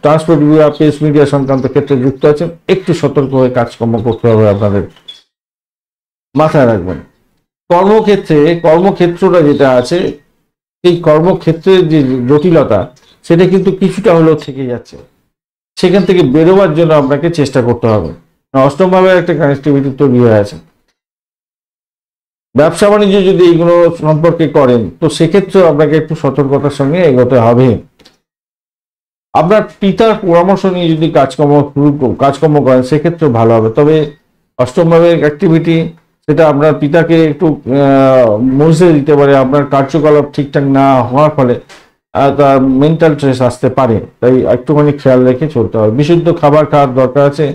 ট্রান্সপোর্ট মিডিয়া, প্রেস মিডিয়া সংক্রান্ত ক্ষেত্রে যুক্ত আছেন, একটু সতর্ক হয়ে কাজকর্ম করতে হবে আপনাদের, মাথায় রাখবেন। কর্মক্ষেত্রটা যেটা আছে, এই কর্মক্ষেত্রের যে জটিলতা সেটা কিন্তু কিছুটা হলেও থেকে যাচ্ছে, সেখান থেকে বেরোবার জন্য আপনাকে চেষ্টা করতে হবে। অষ্টম ভাবে একটা কানেক্টিভিটি তৈরি হয়ে আছে। ব্যবসা বাণিজ্য যদি এইগুলো সম্পর্কে করেন তো সেক্ষেত্রে আপনাকে একটু সতর্কতার সঙ্গে এগোতে হবে। আপনার পিতার পরামর্শ নিয়ে যদি কাজকর্ম করেন সেক্ষেত্রে ভালো হবে। তবে অষ্টম ভাবের অ্যাক্টিভিটি সেটা আপনার পিতাকে একটু মজে দিতে পারে। আপনার কার্যকলাপ ঠিকঠাক না হওয়ার ফলে তার মেন্টাল স্ট্রেস আসতে পারে, তাই একটুখানি খেয়াল রেখে চলতে হবে। বিশুদ্ধ খাবার খাওয়ার দরকার আছে।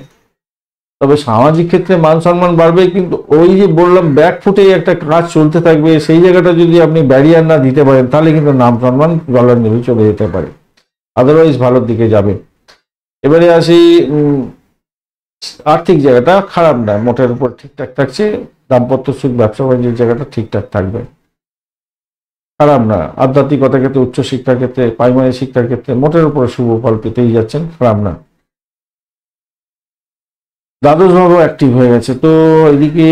তবে সামাজিক ক্ষেত্রে মান সম্মান বাড়বে, কিন্তু ওই যে বললাম ব্যাকফুটে একটা কাজ চলতে থাকবে, সেই জায়গাটা যদি আপনি ব্যারিয়ার না দিতে পারেন তাহলে কিন্তু নাম সম্মান গলার নিভে চলে যেতে পারে, আদারওয়াইজ ভালোর দিকে যাবে। এবারে আসি আর্থিক জায়গাটা খারাপ নয়, মোটের উপর ঠিকঠাক থাকছে। দাম্পত্য সুখ, ব্যবসা বাণিজ্যের জায়গাটা ঠিকঠাক থাকবে, খারাপ না। আধ্যাত্মিকতার ক্ষেত্রে, উচ্চ শিক্ষার ক্ষেত্রে, প্রাইমারি শিক্ষার ক্ষেত্রে মোটের উপর শুভ ফল পেতেই যাচ্ছেন, খারাপ না। দ্বাদশ ভাবও অ্যাক্টিভ হয়ে গেছে, তো এদিকে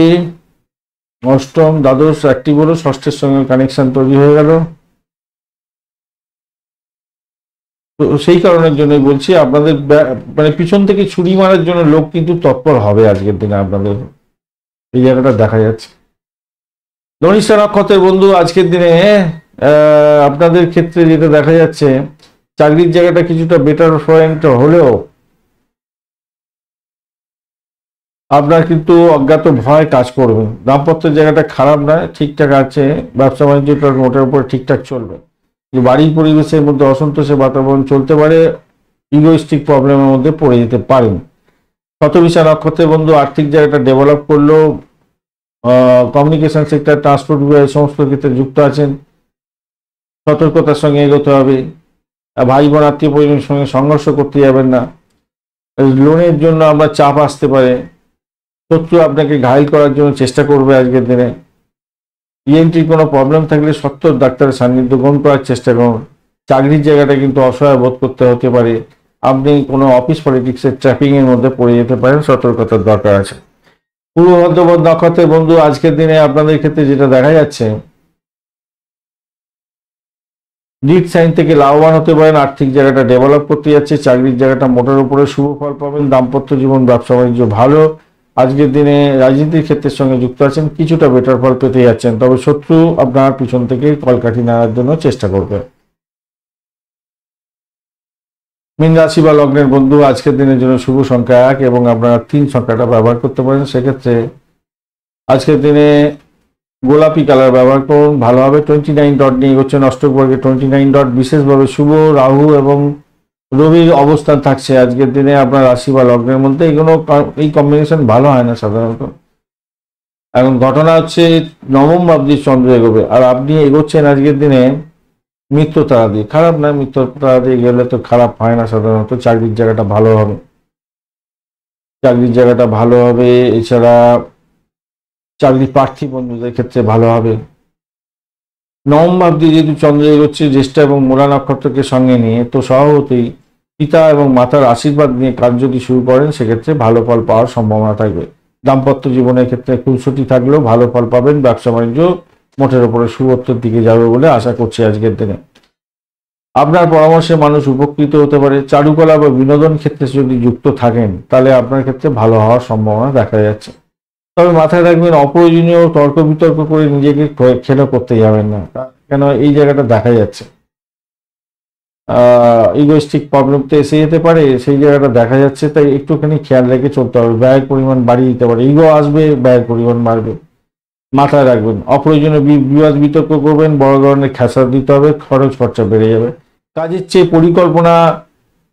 অষ্টম দ্বাদশ অ্যাক্টিভ হলো, ষষ্ঠের সঙ্গে কানেকশন তৈরি হয়ে গেল। তো সেই কারণের জন্যই বলছি আপনাদের মানে পিছন থেকে ছুরি মারার জন্য লোক কিন্তু তৎপর হবে আজকের দিনে, আপনাদের এই জায়গাটা দেখা যাচ্ছে। ধনিষ্ঠা নক্ষত্রের বন্ধু আজকের দিনে আপনাদের ক্ষেত্রে যেটা দেখা যাচ্ছে, চাকরির জায়গাটা কিছুটা বেটার পয়েন্ট হলেও আপনার কিন্তু অজ্ঞাত ভয় কাজ করবে। দাম্পত্যের জায়গাটা খারাপ নয়, ঠিকঠাক আছে। ব্যবসা বাণিজ্যটা মোটের উপর ঠিকঠাক চলবে। বাড়ির পরিবেশের মধ্যে অসন্তোষের বাতাবরণ চলতে পারে, ইগোইস্টিক প্রবলেমের মধ্যে পড়ে যেতে পারেন। শতবিশা নক্ষত্রের বন্ধু আর্থিক জায়গাটা ডেভেলপ করলো, কমিউনিকেশন সেক্টর, ট্রান্সপোর্ট বিভাগ সমস্ত ক্ষেত্রে যুক্ত আছেন, সতর্কতার সঙ্গে এগোতে হবে। ভাই বোন আত্মীয় পরিজনের সঙ্গে সংঘর্ষ করতে যাবেন না। লোনের জন্য আপনার চাপ আসতে পারে, শত্রু আপনাকে ঘায়েল করার জন্য চেষ্টা করবে আজকের দিনে। ইএনটির কোনো প্রবলেম থাকলে সত্তর ডাক্তারের সান্নিধ্য গ্রহণ করার চেষ্টা করুন। চাকরির জায়গাটা কিন্তু অসহায় বোধ করতে হতে পারে, আপনি কোনো অফিস পলিটিক্সের ট্র্যাপিং এর মধ্যে পড়ে যেতে পারেন, সতর্কতার দরকার আছে। পূর্ব ভদ্রপদ নক্ষত্রের বন্ধু আজকের দিনে আপনাদের ক্ষেত্রে যেটা দেখা যাচ্ছে, লিড সাইন থেকে লাভবান হতে পারেন, আর্থিক জায়গাটা ডেভেলপ করতে যাচ্ছে, চাকরির জায়গাটা মোটের উপরে শুভ ফল পাবেন। দাম্পত্য জীবন, ব্যবসা বাণিজ্য ভালো। আজকের দিনে রাজনীতির ক্ষেত্রের সঙ্গে যুক্ত আছেন, কিছুটা বেটার ফল পেতে যাচ্ছেন। তবে শত্রু আপনার পিছন থেকে কলকাঠি নাড়ার জন্য চেষ্টা করবে। মীন রাশি বা লগ্নের বন্ধু আজকের দিনের জন্য শুভ সংখ্যা 1 এবং আপনারা 3 সংখ্যাটা ব্যবহার করতে পারেন। সেক্ষেত্রে আজকের দিনে গোলাপি কালার ব্যবহার করুন, ভালো হবে। 29 ডট নিয়ে এগোচ্ছেন অষ্টক বর্গে। 29 ডট বিশেষভাবে শুভ। রাহু এবং রবির অবস্থান থাকছে আজকের দিনে আপনার রাশি বা লগ্নের মধ্যে। এই কম্বিনেশন ভালো হয় না সাধারণত। এখন ঘটনা হচ্ছে নবম ভাব দিয়ে চন্দ্র এগোবে, আর আপনি এগোচ্ছেন আজকের দিনে মিত্র তারা দিয়ে। খারাপ না, মিত্র তারা দিয়ে গেলে তো খারাপ হয় না সাধারণত। চাকরির জায়গাটা ভালো হবে, চাকরির জায়গাটা ভালো হবে। এছাড়া চাকরি প্রার্থী বন্ধুদের ক্ষেত্রে ভালো হবে। নবম ভাব দিয়ে যেহেতু চন্দ্র এগোচ্ছে জ্যেষ্ঠা এবং মূলা নক্ষত্রকে সঙ্গে নিয়ে, তো স্বভাবতই পিতা এবং মাতার আশীর্বাদ নিয়ে কাজ যদি শুরু করেন সেক্ষেত্রে ভালো ফল পাওয়ার সম্ভাবনা থাকবে। দাম্পত্য জীবনের ক্ষেত্রে খুনসুটি থাকলেও ভালো ফল পাবেন। ব্যবসা বাণিজ্য মোটের উপরে শুভত্বের দিকে যাবে বলে আশা করছি আজকের দিনে। আপনার পরামর্শে মানুষ উপকৃত হতে পারে। চারুকলা বা বিনোদন ক্ষেত্রে যদি যুক্ত থাকেন তাহলে আপনার ক্ষেত্রে ভালো হওয়ার সম্ভাবনা দেখা যাচ্ছে। তবে মাথায় রাখবেন, অপ্রয়োজনীয় তর্ক বিতর্ক করে নিজেকে খেলো করতে যাবেন না, কেন এই জায়গাটা দেখা যাচ্ছে ইগোইস্টিক প্রবলেম তো এসে যেতে পারে, সেই জায়গাটা দেখা যাচ্ছে। তাই একটুখানি খেয়াল রেখে চলতে হবে। ব্যয়ের পরিমাণ বাড়িয়ে দিতে পারে, ইগো আসবে, ব্যয়ের পরিমাণ বাড়বে। মাথায় রাখবেন। অপ্রয়োজনীয় বিবাদ বিতর্ক করবেন, বড় ধরনের খেসা দিতে হবে, খরচ খরচা বেড়ে যাবে। কাজের চেয়ে পরিকল্পনা,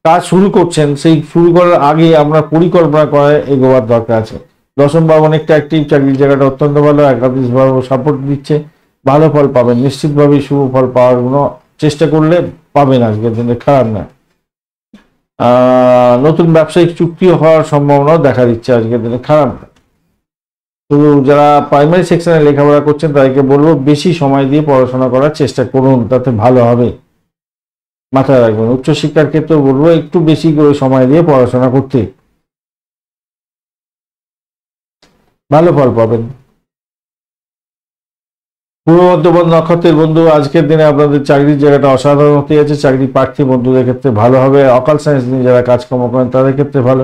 কাজ শুরু করছেন সেই শুরু করার আগে আপনার পরিকল্পনা করে এগোবার দরকার আছে। দশম ভাব অনেকটা অ্যাক্টিভ, চাকরির জায়গাটা অত্যন্ত ভালো, একাদশ ভাব সাপোর্ট দিচ্ছে, ভালো ফল পাবেন, নিশ্চিতভাবেই শুভ ফল পাওয়ার কোনো চেষ্টা করলে পাবেন, আজকের দিনে খারাপ না। নতুন ব্যবসায়িক চুক্তি হওয়ার সম্ভাবনাও দেখা দিচ্ছে আজকের দিনে, খারাপ না। শুধু যারা প্রাইমারি সেকশনে লেখাপড়া করছেন তাদেরকে বলবো বেশি সময় দিয়ে পড়াশোনা করার চেষ্টা করুন, তাতে ভালো হবে, মাথায় রাখবেন। উচ্চশিক্ষার ক্ষেত্রে বলবো একটু বেশি করে সময় দিয়ে পড়াশোনা করতে, ভালো ফল পাবেন। পূর্ব বর্ধমান নক্ষত্রের বন্ধু, আজকের দিনে আপনাদের চাকরির জায়গাটা অসাধারণ হতে যাচ্ছে। চাকরি প্রার্থী বন্ধুদের ক্ষেত্রে ভালো হবে। অকাল সায়েন্স নিয়ে যারা কাজকর্ম করেন তাদের ক্ষেত্রে ভালো।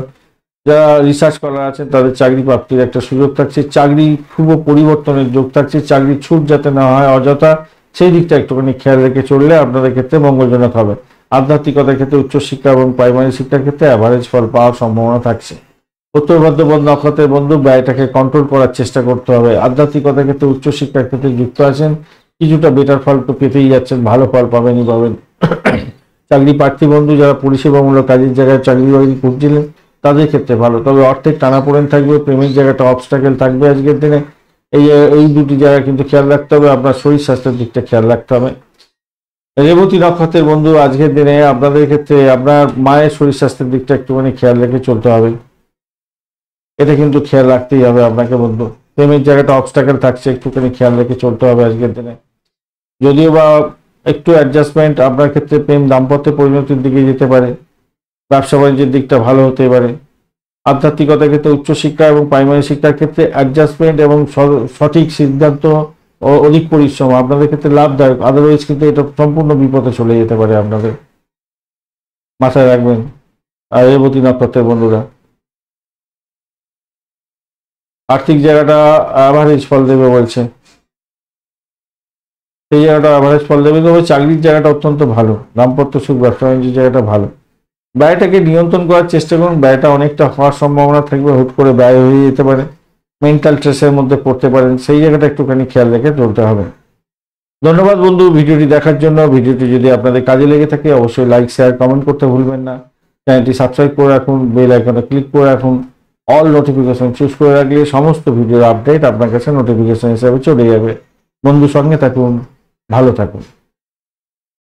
যারা রিসার্চ করার আছেন তাদের চাকরি প্রাপ্তির একটা সুযোগ থাকছে। চাকরি শুভ পরিবর্তনের যোগ থাকছে। চাকরির ছুট যাতে না হয় অযথা, সেই দিকটা একটুখানি খেয়াল রেখে চললে আপনাদের ক্ষেত্রে মঙ্গলজনক হবে। আধ্যাত্মিকতার ক্ষেত্রে উচ্চশিক্ষা এবং প্রাইমারি শিক্ষার ক্ষেত্রে অ্যাভারেজ ফল পাওয়ার সম্ভাবনা থাকছে। উত্তর বর্ধমান নক্ষত্রের বন্ধু, ব্যয়টাকে কন্ট্রোল করার চেষ্টা করতে হবে। আধ্যাত্মিকতার ক্ষেত্রে উচ্চশিক্ষার ক্ষেত্রে যুক্ত আছেন, কিছুটা বেটার ফল তো পেতেই যাচ্ছেন, ভালো ফল পাবেনই পাবেন। চাকরি প্রার্থী বন্ধু যারা পরিষেবামূলক কাজের জায়গায় চাকরি বাকরি খুঁজছিলেন তাদের ক্ষেত্রে ভালো, তবে অর্থের টানাপোড়েন থাকবে, প্রেমের জায়গাটা অবস্টাকেল থাকবে আজকের দিনে। এই দুটি জায়গা কিন্তু খেয়াল রাখতে হবে, আপনার শরীর স্বাস্থ্যের দিকটা খেয়াল রাখতে হবে। রেবতী নক্ষত্রের বন্ধু, আজকের দিনে আপনাদের ক্ষেত্রে আপনার মায়ের শরীর স্বাস্থ্যের দিকটা একটুখানি খেয়াল রেখে চলতে হবে, এটা কিন্তু খেয়াল রাখতেই হবে আপনাকে বন্ধু। প্রেমের জায়গাটা অবস্টাকেল থাকছে, একটুখানি খেয়াল রেখে চলতে হবে আজকের দিনে। যদিও বা একটু অ্যাডজাস্টমেন্ট আপনার ক্ষেত্রে প্রেম দাম্পত্য পরিণতির দিকে যেতে পারে, ব্যবসা বাণিজ্যের দিকটা ভালো হতে পারে। আধ্যাত্মিকতার ক্ষেত্রে উচ্চশিক্ষা এবং প্রাইমারি শিক্ষার ক্ষেত্রে অ্যাডজাস্টমেন্ট এবং সঠিক সিদ্ধান্ত ও অধিক পরিশ্রম আপনাদের ক্ষেত্রে লাভদায়ক, আদারওয়াইজ কিন্তু এটা সম্পূর্ণ বিপদে চলে যেতে পারে আপনাদের, মাথায় রাখবেন। আর রেবতী নক্ষত্রের বন্ধুরা, আর্থিক জায়গাটা অ্যাভারেজ ফল দেবে বলছে, সেই জায়গাটা অ্যাভারেজ ফল দেবে, তবে চাকরির জায়গাটা অত্যন্ত ভালো, দাম্পত্য সুখ, ব্যবসা বাণিজ্যের জায়গাটা ভালো। ব্যয়টাকে নিয়ন্ত্রণ করার চেষ্টা করুন, ব্যয়টা অনেকটা হওয়ার সম্ভাবনা থাকবে, হুট করে ব্যয় হয়ে যেতে পারে, মেন্টাল স্ট্রেসের মধ্যে পড়তে পারেন, সেই জায়গাটা একটুখানি খেয়াল রেখে চলতে হবে। ধন্যবাদ বন্ধু ভিডিওটি দেখার জন্য। ভিডিওটি যদি আপনাদের কাজে লেগে থাকে অবশ্যই লাইক শেয়ার কমেন্ট করতে ভুলবেন না। চ্যানেলটি সাবস্ক্রাইব করে রাখুন, বেল আইকনে ক্লিক করে রাখুন, অল নোটিফিকেশন চুজ করে রাখলে সমস্ত ভিডিওর আপডেট আপনার কাছে নোটিফিকেশন হিসেবে চলে যাবে। বন্ধু সঙ্গে থাকুন, ভালো থাকুন।